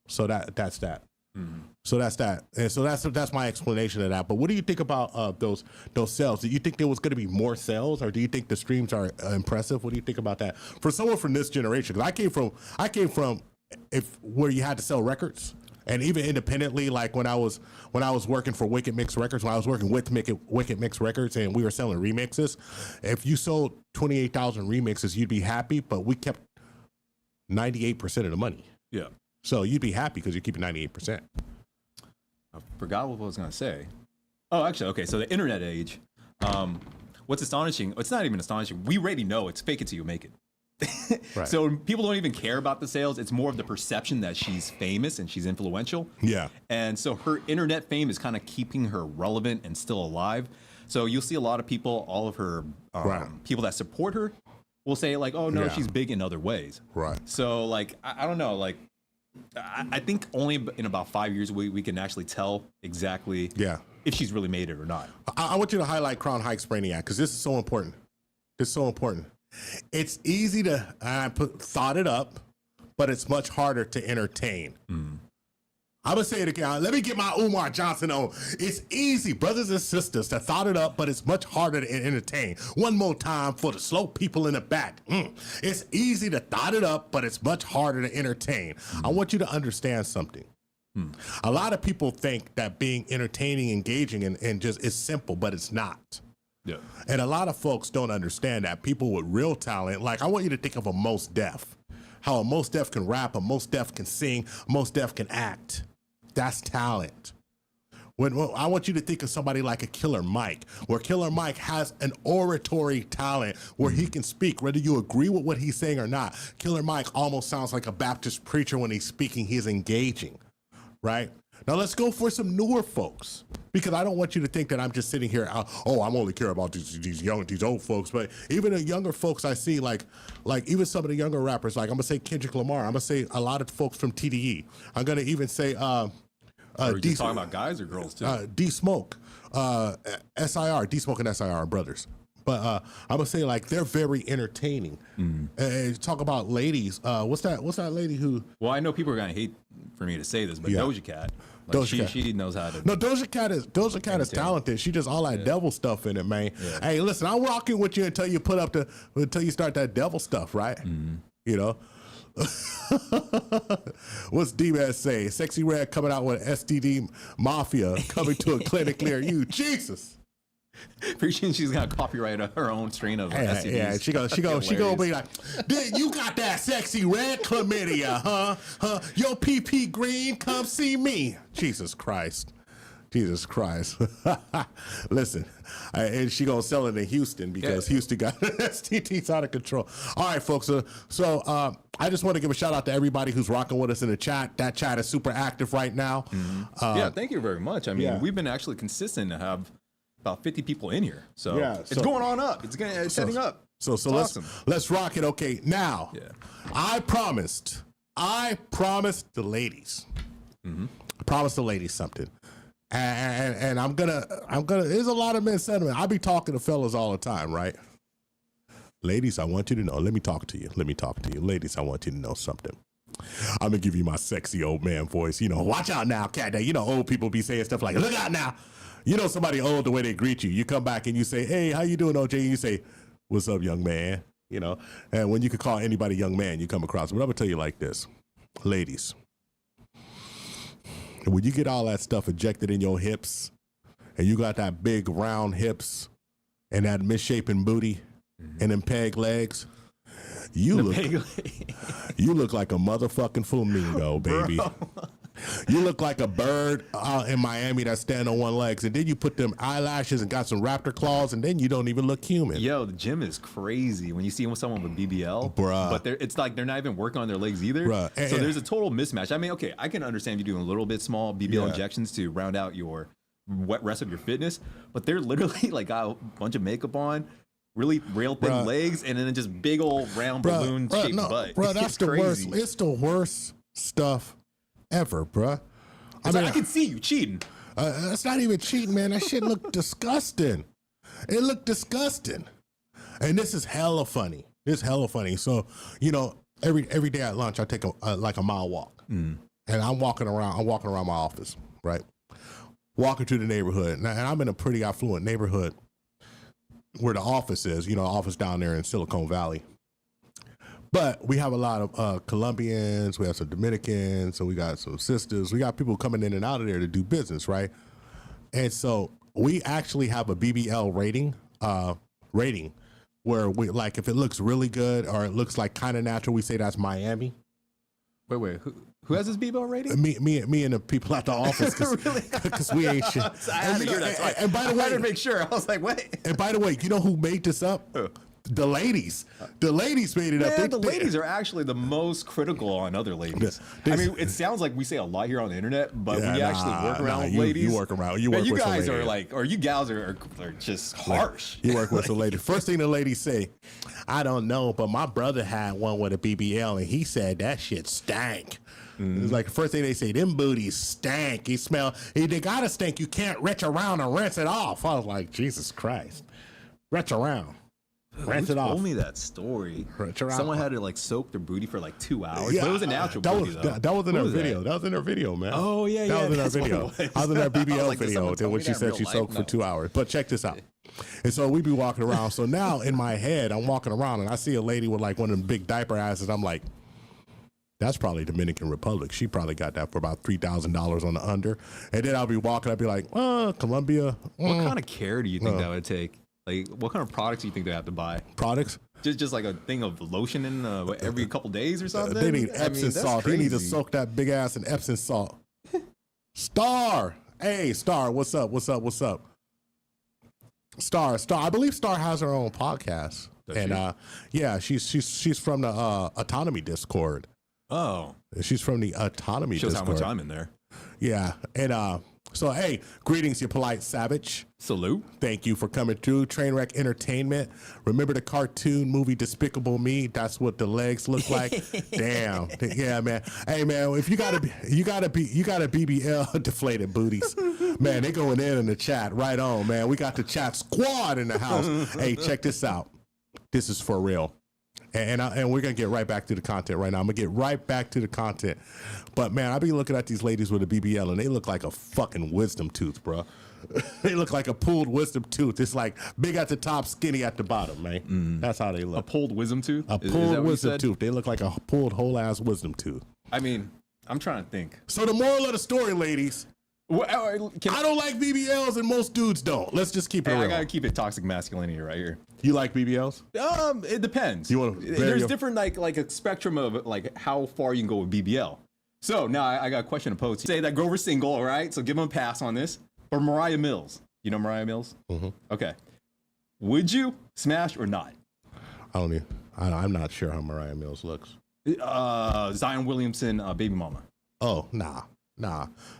So that's that. Mm-hmm. So that's that, and so that's my explanation of that. But what do you think about those sales? Do you think there was going to be more sales, or do you think the streams are impressive? What do you think about that for someone from this generation? Because I came from where you had to sell records, and even independently, like when I was working for Wicked Mix Records, when I was working with Wicked Mix Records, and we were selling remixes. If you sold 28,000 remixes, you'd be happy, but we kept 98% of the money. Yeah. So you'd be happy because you're keeping 98%. I forgot what I was going to say. Oh, actually, okay. So the internet age, what's astonishing, it's not even astonishing. We already know it's fake it till you make it. Right. So people don't even care about the sales. It's more of the perception that she's famous and she's influential. Yeah. And so her internet fame is kind of keeping her relevant and still alive. So you'll see a lot of people, all of her people that support her will say like, oh no, she's big in other ways. Right. So like, I don't know, like, I think only in about 5 years we can actually tell exactly if she's really made it or not. I want you to highlight Crown Heights Brainiac, because this is so important. It's so important. It's easy to thought it up, but it's much harder to entertain. I'm going to say it again. Let me get my Umar Johnson on. It's easy, brothers and sisters, to thought it up, but it's much harder to entertain. One more time for the slow people in the back. It's easy to thought it up, but it's much harder to entertain. I want you to understand something. A lot of people think that being entertaining, engaging, and just is simple, but it's not. Yeah. And a lot of folks don't understand that. People with real talent, like I want you to think of a Mos Def. How a Mos Def can rap, a Mos Def can sing, a Mos Def can act. That's talent. When I want you to think of somebody like a Killer Mike, where Killer Mike has an oratory talent where he can speak, whether you agree with what he's saying or not. Killer Mike almost sounds like a Baptist preacher when he's speaking. He's engaging, right? Now let's go for some newer folks, because I don't want you to think that I'm just sitting here. I'm only care about these old folks, but even the younger folks I see, like even some of the younger rappers, like I'm gonna say Kendrick Lamar. I'm gonna say a lot of folks from TDE. I'm gonna even say. Are we just talking about guys or girls too? D-Smoke, SIR, D-Smoke and SIR are brothers. But I'm gonna say like they're very entertaining. Talk about ladies. What's that lady who? Well, I know people are gonna hate for me to say this, but Doja Cat. Like she knows how to. No, Doja Cat is talented. She just all that devil stuff in it, man. Yeah. Hey, listen, I'm rocking with you until you start that devil stuff, right? You know. What's D-Man say? Sexy Red coming out with STD Mafia coming to a clinic near you. Jesus. Appreciate she's got to copyright her own strain of STDs. Yeah, she gonna be like, you got that sexy red chlamydia, huh? Your PP green, come see me. Jesus Christ. Listen, and she gonna sell it in Houston because Houston got STDs out of control. All right, folks. So I just want to give a shout out to everybody who's rocking with us in the chat. That chat is super active right now. Yeah, thank you very much. I mean, we've been actually consistent to have about 50 people in here. So it's going on up. It's setting up. So awesome. let's rock it. Okay, now I promised the ladies. I promised the ladies something. And I'm gonna. There's a lot of men sentiment. I be talking to fellas all the time, right? Ladies, I want you to know. Let me talk to you. Ladies, I want you to know something. I'm gonna give you my sexy old man voice. You know, watch out now, cat. You know, old people be saying stuff like, "Look out now." You know, somebody old, the way they greet you. You come back and you say, "Hey, how you doing, OJ?" And you say, "What's up, young man?" You know, and when you could call anybody young man, you come across. But I'm gonna tell you like this, ladies. When you get all that stuff ejected in your hips, and you got that big round hips, and that misshapen booty, and them peg legs, you look like a motherfucking flamingo, baby. You look like a bird in Miami that's standing on one leg, and then you put them eyelashes and got some raptor claws, and then you don't even look human. Yo, the gym is crazy when you see someone with BBL, bruh. But it's like they're not even working on their legs either. Bruh. So there's a total mismatch. I mean, okay, I can understand you doing a little bit small BBL injections to round out your rest of your fitness, but they're literally like got a bunch of makeup on, really real thin legs, and then just big old round balloon shaped butt. Bro, that's the worst. It's the worst stuff ever, bruh. I mean, I can see you cheating. That's not even cheating, man. That shit looked disgusting. It looked disgusting. And this is hella funny. So, you know, every day at lunch, I take a mile walk. And I'm walking around my office, right? Walking through the neighborhood. And I'm in a pretty affluent neighborhood where the office is, you know, office down there in Silicon Valley. But we have a lot of Colombians, we have some Dominicans, so we got some sisters. We got people coming in and out of there to do business, right? And so we actually have a BBL rating where we, like, if it looks really good or it looks like kind of natural, we say that's Miami. Wait, who has this BBL rating? Me and the people at the office, because we ain't shit. I had to hear that. And by the way, I had to make sure. I was like, wait. And by the way, you know who made this up? The ladies. The ladies made it up. The ladies are actually the most critical on other ladies. I mean, it sounds like we say a lot here on the internet, but when you actually work around with ladies, you work around. You work you with guys some are ladies. like, or you gals are just harsh. You work with some ladies. First thing the ladies say, I don't know, but my brother had one with a BBL, and he said that shit stank. It's like the first thing they say, them booties stank. They gotta stink. You can't retch around and rinse it off. I was like, Jesus Christ. Retch around. Rinse it off. Told me that story. Someone had to like soak their booty for like 2 hours. Yeah, but it was a natural booty, though. That was in her video. That was in her video, man. Oh, yeah, That was in her video. I was in her BBL video when she said she soaked soaked for 2 hours. But check this out. And so we be walking around. So now in my head, I'm walking around and I see a lady with like one of them big diaper asses. I'm like, that's probably Dominican Republic. She probably got that for about $3,000 on the under. And then I'll be walking, I'll be like, Colombia. What kind of care do you think that would take? Like, what kind of products do you think they have to buy? Products? Just like a thing of lotion in every couple days or something? They need Epsom salt. They need to soak that big ass in Epsom salt. Star. Hey, Star, what's up? Star. I believe Star has her own podcast. Yeah, she's from the Autonomy Discord. Oh. She's from the Autonomy Shows Discord. how much I'm in there. Yeah. And so, hey, greetings, you polite savage. Salute. Thank you for coming through. Trainwreck Entertainment. Remember the cartoon movie Despicable Me? That's what the legs look like. Damn. Yeah, man. Hey, man, if you got a BBL deflated booties, man, they going in the chat. Right on, man. We got the chat squad in the house. Hey, check this out. This is for real. And we're gonna get right back to the content right now. I'm gonna get right back to the content. But man, I be looking at these ladies with a BBL and they look like a fucking wisdom tooth, bro. They look like a pulled wisdom tooth. It's like big at the top, skinny at the bottom, man. That's how they look. A pulled wisdom tooth? A pulled wisdom tooth. They look like a pulled whole ass wisdom tooth. I mean, I'm trying to think. So the moral of the story, ladies, I don't like BBLs and most dudes don't. Let's just keep it real. I gotta keep it toxic masculinity right here. You like BBLs? It depends. There's different like a spectrum of like how far you can go with BBL. So now I got a question to pose. Say that Grover's single, all right? So give him a pass on this. Or Mariah Mills. You know Mariah Mills? Mm-hmm. Okay. Would you smash or not? I'm not sure how Mariah Mills looks. Zion Williamson, baby mama. Oh, nah.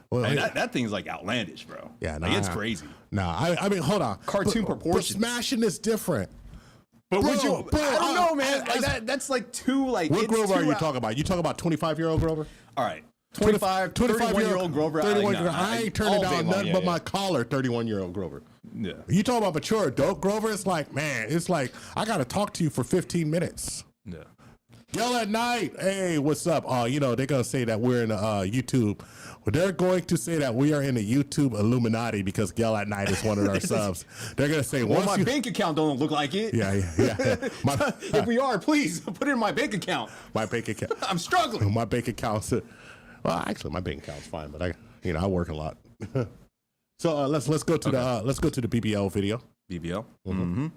Well, that thing's like outlandish, bro. Yeah, like it's crazy. I mean, hold on. Cartoon proportions. But smashing is different. But would you? I don't know, man. That's like too like. What Grover are you talking about? You talking about 25-year-old Grover? All right. 31-year-old Grover. I ain't turning down nothing but my collar. 31-year-old Grover. Yeah. You talking about mature adult Grover? It's like, man, it's like I gotta talk to you for 15 minutes. Yeah. Yell at night. Hey, what's up? They're gonna say that we're in YouTube. Well, they're going to say that we are in the YouTube Illuminati because Yell at Night is one of our subs. They're gonna say, well, my bank account don't look like it. Yeah. If we are, please put it in my bank account. My bank account. I'm struggling. My bank account's. Well, actually, my bank account's fine, but I work a lot. So let's go to the BBL video. BBL. Mm-hmm.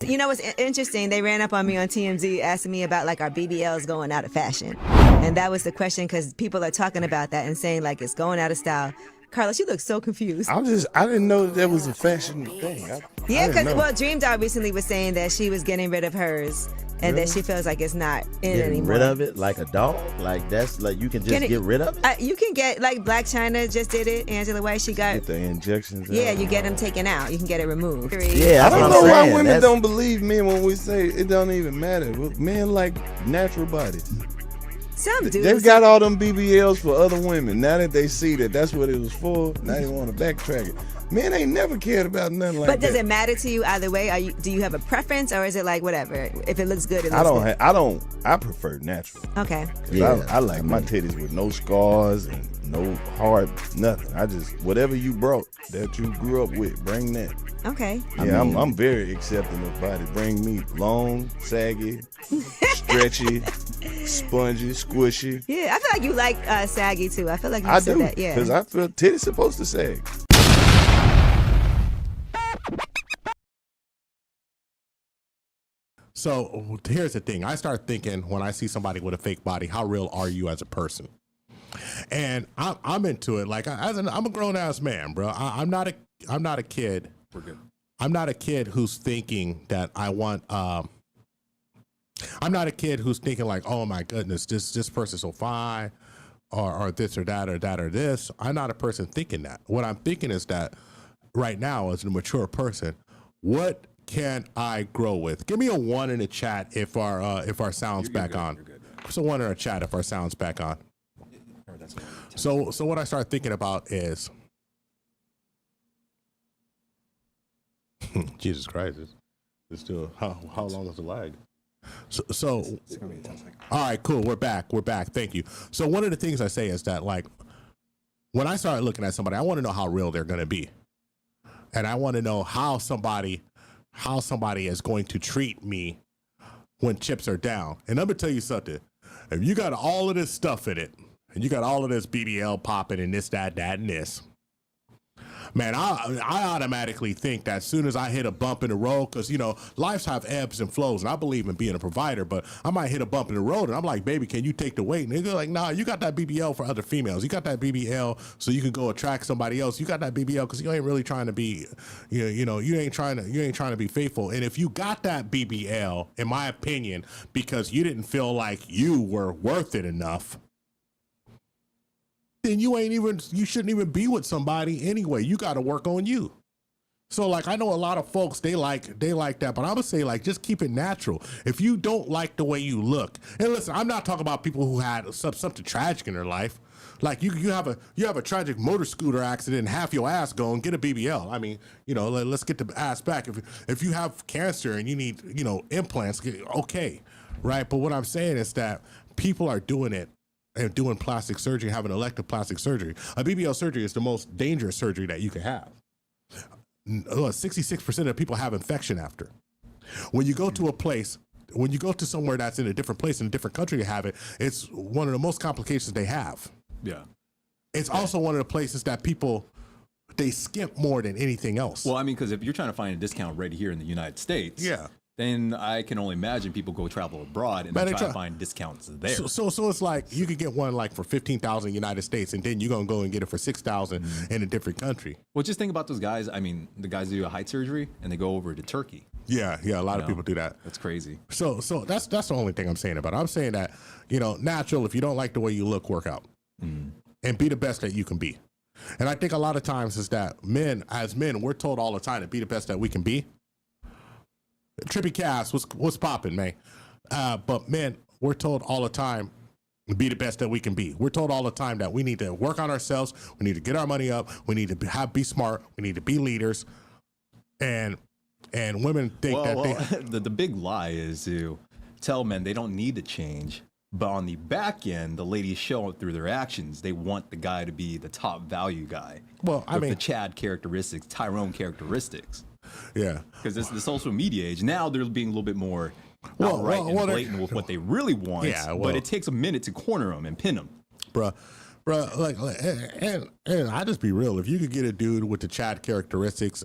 You know what's interesting? They ran up on me on TMZ asking me about like our BBLs going out of fashion. And that was the question because people are talking about that and saying like it's going out of style. Carlos, you look so confused. I didn't know that was a fashion thing. Yeah, because Dream Doll recently was saying that she was getting rid of hers and that she feels like it's not in anymore. Rid of it like a dog? Like that's like you can just get rid of it? You can get, like Black China just did it. Angela White, she got... Get the injections Yeah, out. You get them taken out. You can get it removed. Yeah, I don't know why women don't believe men when we say it don't even matter. Men like natural bodies. Some dudes. They've got all them BBLs for other women. Now that they see that that's what it was for, now they want to backtrack it. Men ain't never cared about nothing like that. But does it matter to you either way? Do you have a preference, or is it like whatever? If it looks good, it looks good. I prefer natural. Okay. Yeah. I like my titties with no scars and no hard nothing. I just whatever you brought that you grew up with, bring that. Okay. Yeah, I'm very accepting of body. Bring me long, saggy, stretchy, spongy, squishy. Yeah, I feel like you like saggy too. I feel like you said that. Yeah. Because I feel titties supposed to sag. So here's the thing. I start thinking when I see somebody with a fake body, how real are you as a person? And I'm into it. Like I'm a grown ass man, bro. I'm not a kid. We're good. I'm not a kid who's thinking that I want. I'm not a kid who's thinking like, oh my goodness, this person's so fine, or this or that or that or this. I'm not a person thinking that. What I'm thinking is that right now, as a mature person, what can I grow with? Give me a 1 in the chat if our sound's back on. So 1 in our chat if our sound's back on. So what I start thinking about is, Jesus Christ, it's still how long is the lag? So all right, cool. We're back. Thank you. So one of the things I say is that like when I start looking at somebody, I want to know how real they're going to be, and I want to know how somebody is going to treat me when chips are down. And I'm gonna tell you something. If you got all of this stuff in it, and you got all of this BBL popping and this, that, and this, man, I automatically think that as soon as I hit a bump in the road, because, you know, lives have ebbs and flows, and I believe in being a provider, but I might hit a bump in the road, and I'm like, baby, can you take the weight? And they're like, nah, you got that BBL for other females. You got that BBL so you can go attract somebody else. You got that BBL because you ain't really trying to be, you ain't trying to be faithful. And if you got that BBL, in my opinion, because you didn't feel like you were worth it enough, then you shouldn't even be with somebody anyway. You got to work on you. So like I know a lot of folks they like that, but I'm gonna say like just keep it natural. If you don't like the way you look, and listen, I'm not talking about people who had something tragic in their life. Like you have a tragic motor scooter accident and half your ass gone, get a BBL. I mean, let's get the ass back. If you have cancer and you need implants, okay, right? But what I'm saying is that people are doing it and doing plastic surgery, having elective plastic surgery. A BBL surgery is the most dangerous surgery that you can have. 66% of people have infection after. When you go to a place, when you go to somewhere that's in a different place, in a different country to have it, it's one of the most complications they have. Yeah. It's also one of the places that people, they skimp more than anything else. Well, I mean, because if you're trying to find a discount right here in the United States, then I can only imagine people go travel abroad and try to find discounts there. So it's like you could get one like for $15,000 United States, and then you're gonna go and get it for $6,000 in a different country. Well, just think about those guys. I mean, the guys who do a height surgery and they go over to Turkey. Yeah, a lot of people do that. That's crazy. So that's the only thing I'm saying about it. I'm saying that natural. If you don't like the way you look, work out and be the best that you can be. And I think a lot of times is that as men, we're told all the time to be the best that we can be. Trippy Cass, what's popping, man? But men, we're told all the time to be the best that we can be. We're told all the time that we need to work on ourselves. We need to get our money up. We need to be smart. We need to be leaders. And women think the big lie is to tell men they don't need to change. But on the back end, the ladies show it through their actions. They want the guy to be the top value guy. Well, I mean, the Chad characteristics, Tyrone characteristics. Yeah. Because it's the social media age. Now they're being a little bit more outright and blatant with what they really want. Yeah, but it takes a minute to corner them and pin them. Bruh, like, and I just be real. If you could get a dude with the Chad characteristics,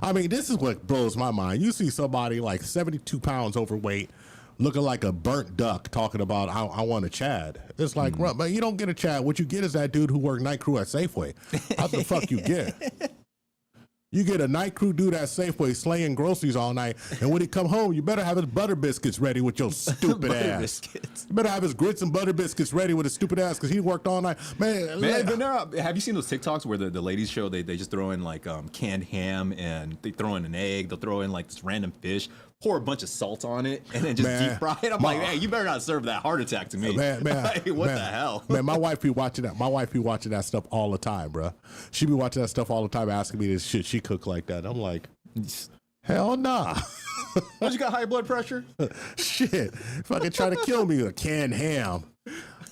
I mean, this is what blows my mind. You see somebody like 72 pounds overweight, looking like a burnt duck, talking about I want a Chad. It's like, but you don't get a Chad. What you get is that dude who worked night crew at Safeway. What the fuck you get? You get a night crew dude at Safeway slaying groceries all night, and when he come home, you better have his butter biscuits ready with your stupid ass. Biscuits. You better have his grits and butter biscuits ready with his stupid ass because he worked all night. Man, have you seen those TikToks where the ladies show they just throw in like canned ham and they throw in an egg, they'll throw in like this random fish, pour a bunch of salt on it, and then just deep fry it? I'm like, hey, you better not serve that heart attack to me. Man, like, what the hell? Man, my wife be watching that. My wife be watching that stuff all the time, bro. She be watching that stuff all the time, asking me this shit. She cook like that. I'm like, hell nah. Don't you got high blood pressure? Shit, fucking try to kill me with a canned ham.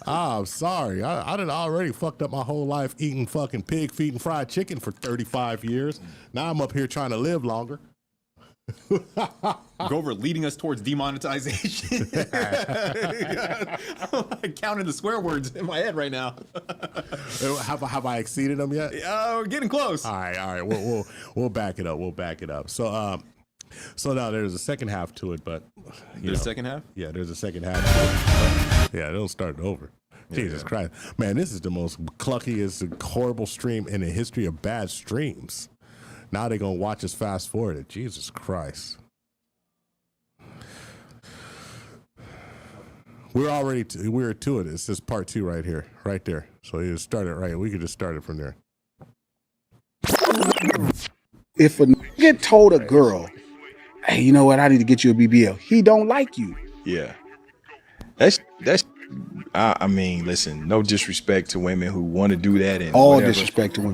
I'm sorry. I done already fucked up my whole life eating fucking pig feet and fried chicken for 35 years. Now I'm up here trying to live longer. Grover leading us towards demonetization. I'm counting the swear words in my head right now. Have I exceeded them yet? We're getting close. All right. We'll back it up. So now there's a second half to it, but there's a second half? Yeah, there's a second half to it. Yeah, it'll start over. Jesus Christ. Man, this is the most cluckiest, horrible stream in the history of bad streams. Now they're going to watch us fast forward it. Jesus Christ. We're to it. It's just part 2 right here, right there. So you just start it right. We could just start it from there. If a nigga told a girl, hey, you know what? I need to get you a BBL. He don't like you. Yeah. That's I mean, listen, no disrespect to women who want to do that and all whatever, disrespect to women.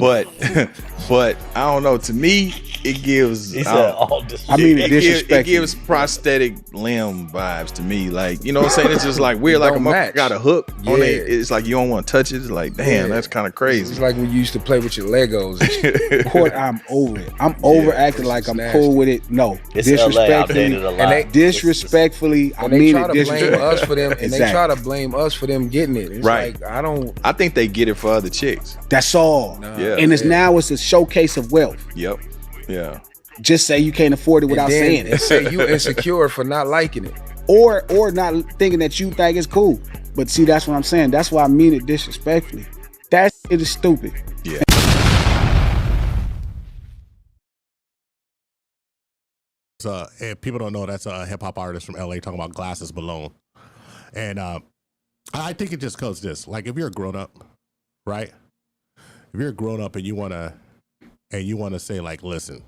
But I don't know. To me, it gives all disrespect. I mean, it gives prosthetic limb vibes to me. Like, you know what I'm saying? It's just like weird. Like a motherfucker got a hook on it. It's like you don't want to touch it. It's like, damn, that's kind of crazy. It's like when you used to play with your Legos. Court, I'm over it. I'm over acting like I'm cool with it. No, it's disrespectfully. Disrespectfully, I mean it. They try to blame us for them, and Exactly. they try to blame us for them getting it. It's right. Like, I think they get it for other chicks. That's all. Yeah. And now it's a showcase of wealth. Yep. Yeah. Just say you can't afford it without saying it. And say you insecure for not liking it. Or not thinking that you think it's cool. But see, that's what I'm saying. That's why I mean it disrespectfully. That shit is stupid. Yeah. And people don't know that's a hip hop artist from LA talking about Glasses Malone. And I think it just goes this. Like, if you're a grown up, right? If you're a grown up and you wanna say, like, listen,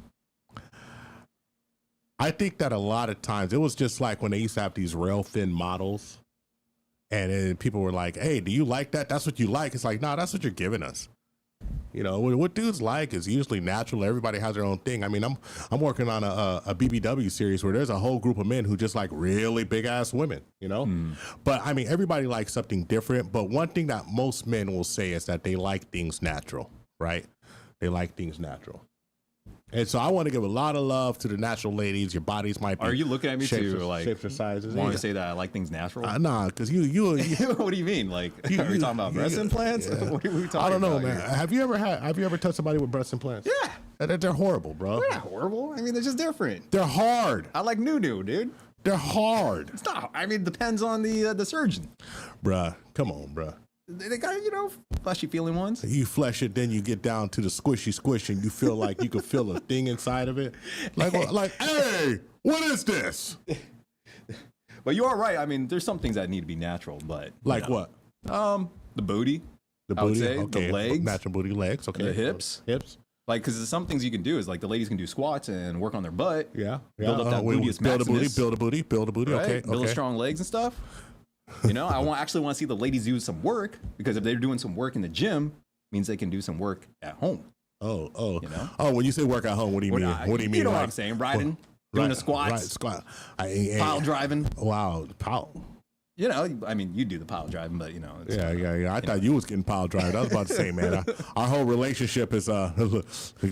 I think that a lot of times it was just like when they used to have these real thin models, and then people were like, "Hey, do you like that? That's what you like." It's like, no, that's what you're giving us. You know, what dudes like is usually natural. Everybody has their own thing. I mean, I'm working on a BBW series where there's a whole group of men who just like really big ass women, you know? But I mean, everybody likes something different. But one thing that most men will say is that they like things natural, right? They like things natural. And so I want to give a lot of love to the natural ladies. Your bodies might be. Are you looking at me shapes to or- like shapes or sizes? want to say that I like things natural? Nah, because you What do you mean? Like, are we talking about breast implants? What are we talking about? I don't know, here? man. Have you ever touched somebody with breast implants? Yeah. They're horrible, bro. They're not horrible. I mean, they're just different. They're hard. I like new, dude. They're hard. It's not. I mean, it depends on the surgeon. Bruh, come on, bruh. They got, fleshy feeling ones. You flesh it, then you get down to the squishy squish, and you feel like you can feel a thing inside of it. Like, hey, what is this? But you are right. I mean, there's some things that need to be natural, but like what? The booty. The I would booty, say, okay. the legs, natural booty, legs. Okay, the hips. Like, because some things you can do is like the ladies can do squats and work on their butt. Yeah. Build up that gluteus build maximus. build a booty. Right? Okay. Build strong legs and stuff. I actually want to see the ladies do some work, because if they're doing some work in the gym, means they can do some work at home. Oh. When you say work at home, what do you mean? What do you mean? You know what I'm saying? Riding, doing the squats, right, squat, pile driving. Wow, pile. I mean, you do the pile driving, but it's, Yeah. I thought you was getting pile driven. I was about to say, man, our whole relationship is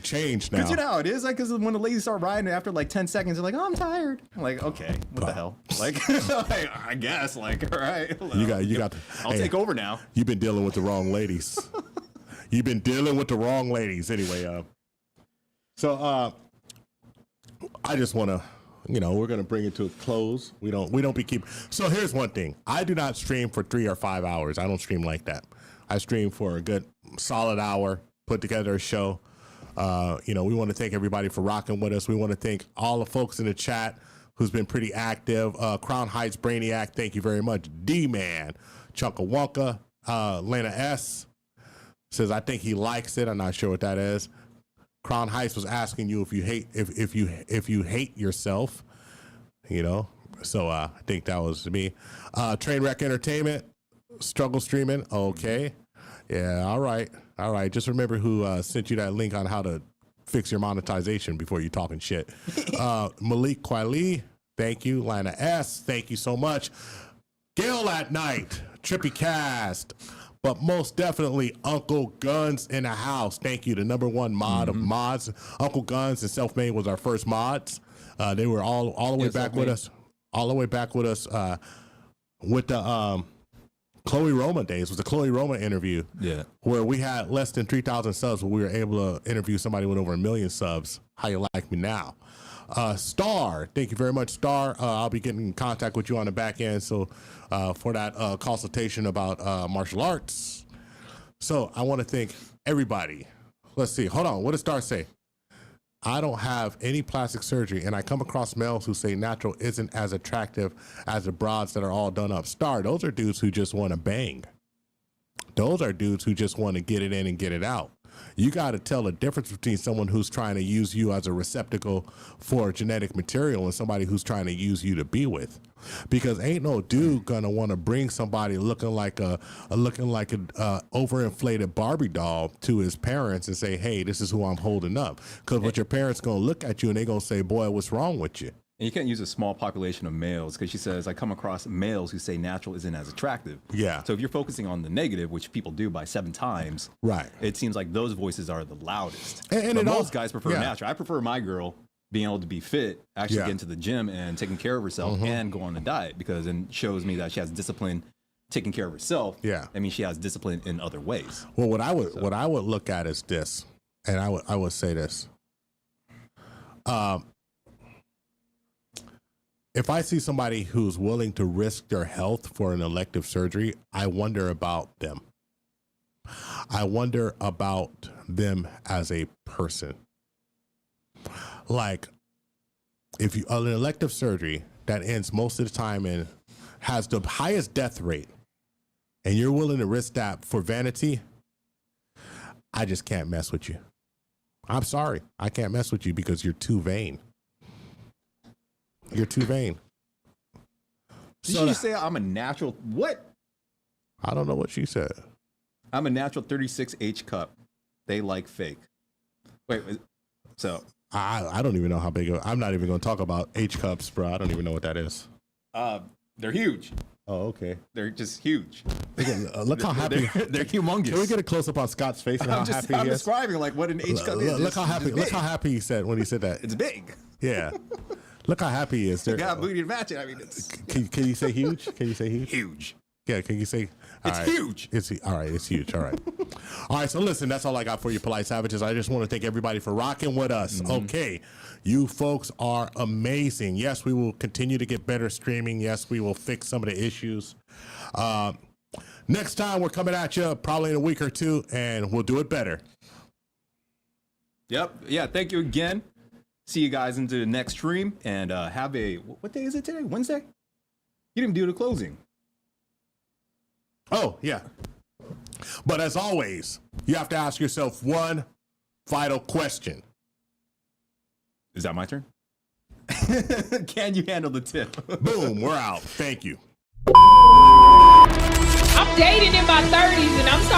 changed now. Because you know how it is, like, because when the ladies start riding, after like 10 seconds, they're like, "Oh, I'm tired." I'm like, okay, what the hell? Like, I guess, like, all right. Well, you got. I'll take over now. You've been dealing with the wrong ladies. You've been dealing with the wrong ladies. Anyway, so I just want to. We're gonna bring it to a close. We don't be keep. So here's one thing: I do not stream for 3 or 5 hours. I don't stream like that. I stream for a good solid hour. Put together a show. We want to thank everybody for rocking with us. We want to thank all the folks in the chat who's been pretty active. Crown Heights Brainiac, thank you very much. D-Man, Chunka Wonka, Lena S says I think he likes it. I'm not sure what that is. Crown Heights was asking you if you hate yourself, So I think that was me. Trainwreck Entertainment, Struggle Streaming. Okay, yeah, all right. Just remember who sent you that link on how to fix your monetization before you talking shit. Malik Kwali, thank you. Lana S, thank you so much. Gail at Night, Trippy Cast. But most definitely, Uncle Guns in the house. Thank you, the #1 mod of mods. Uncle Guns and Selfmade was our first mods. They were all the way back with us. All the way back with us with the Chloe Roma days. It was the Chloe Roma interview. Yeah. Where we had less than 3,000 subs, but we were able to interview somebody with over 1 million subs. How you like me now? Star, thank you very much, Star. I'll be getting in contact with you on the back end. So for that consultation about martial arts. So I want to thank everybody. Let's see. Hold on. What does Star say? I don't have any plastic surgery, and I come across males who say natural isn't as attractive as the broads that are all done up. Star, those are dudes who just want to bang. Those are dudes who just want to get it in and get it out. You got to tell the difference between someone who's trying to use you as a receptacle for genetic material and somebody who's trying to use you to be with. Because ain't no dude gonna want to bring somebody looking like a overinflated Barbie doll to his parents and say, "Hey, this is who I'm holding up." Because what your parents gonna look at you and they gonna say, "Boy, what's wrong with you?" And you can't use a small population of males, because she says, I come across males who say natural isn't as attractive. Yeah. So if you're focusing on the negative, which people do by 7 times, right? It seems like those voices are the loudest. And but most guys prefer yeah. natural. I prefer my girl being able to be fit, actually get into the gym and taking care of herself and go on a diet, because it shows me that she has discipline taking care of herself. Yeah. I mean, she has discipline in other ways. Well, what I would look at is this, and I would say this. If I see somebody who's willing to risk their health for an elective surgery, I wonder about them. I wonder about them as a person. Like, if you an elective surgery that ends most of the time and has the highest death rate, and you're willing to risk that for vanity, I just can't mess with you. I'm sorry. I can't mess with you because you're too vain. You're too vain. Did you say I'm a natural? What? I don't know what she said. I'm a natural 36H cup. They like fake. Wait, so I don't even know how big. I'm not even going to talk about H cups, bro. I don't even know what that is. They're huge. Oh, okay. They're just huge. Look how happy. They're humongous. Can we get a close up on Scott's face and how happy he I'm is? describing like what an H cup is. Look how happy. Look how happy he said when he said that. It's big. Yeah. Look how happy he is. You got booty to match it. I mean, it's. Can you say huge? Can you say huge? Huge. Yeah. Can you say? It's huge. It's all right. It's huge. All right. All right. So listen, that's all I got for you, polite savages. I just want to thank everybody for rocking with us. Okay, you folks are amazing. Yes, we will continue to get better streaming. Yes, we will fix some of the issues. Next time we're coming at you probably in a week or two, and we'll do it better. Yep. Yeah. Thank you again. See you guys into the next stream, and have a what day is it today? Wednesday. You didn't do the closing. Oh yeah. But as always, you have to ask yourself one vital question. Is that my turn? Can you handle the tip? Boom. We're out. Thank you. I'm dating in my 30s, and I'm starting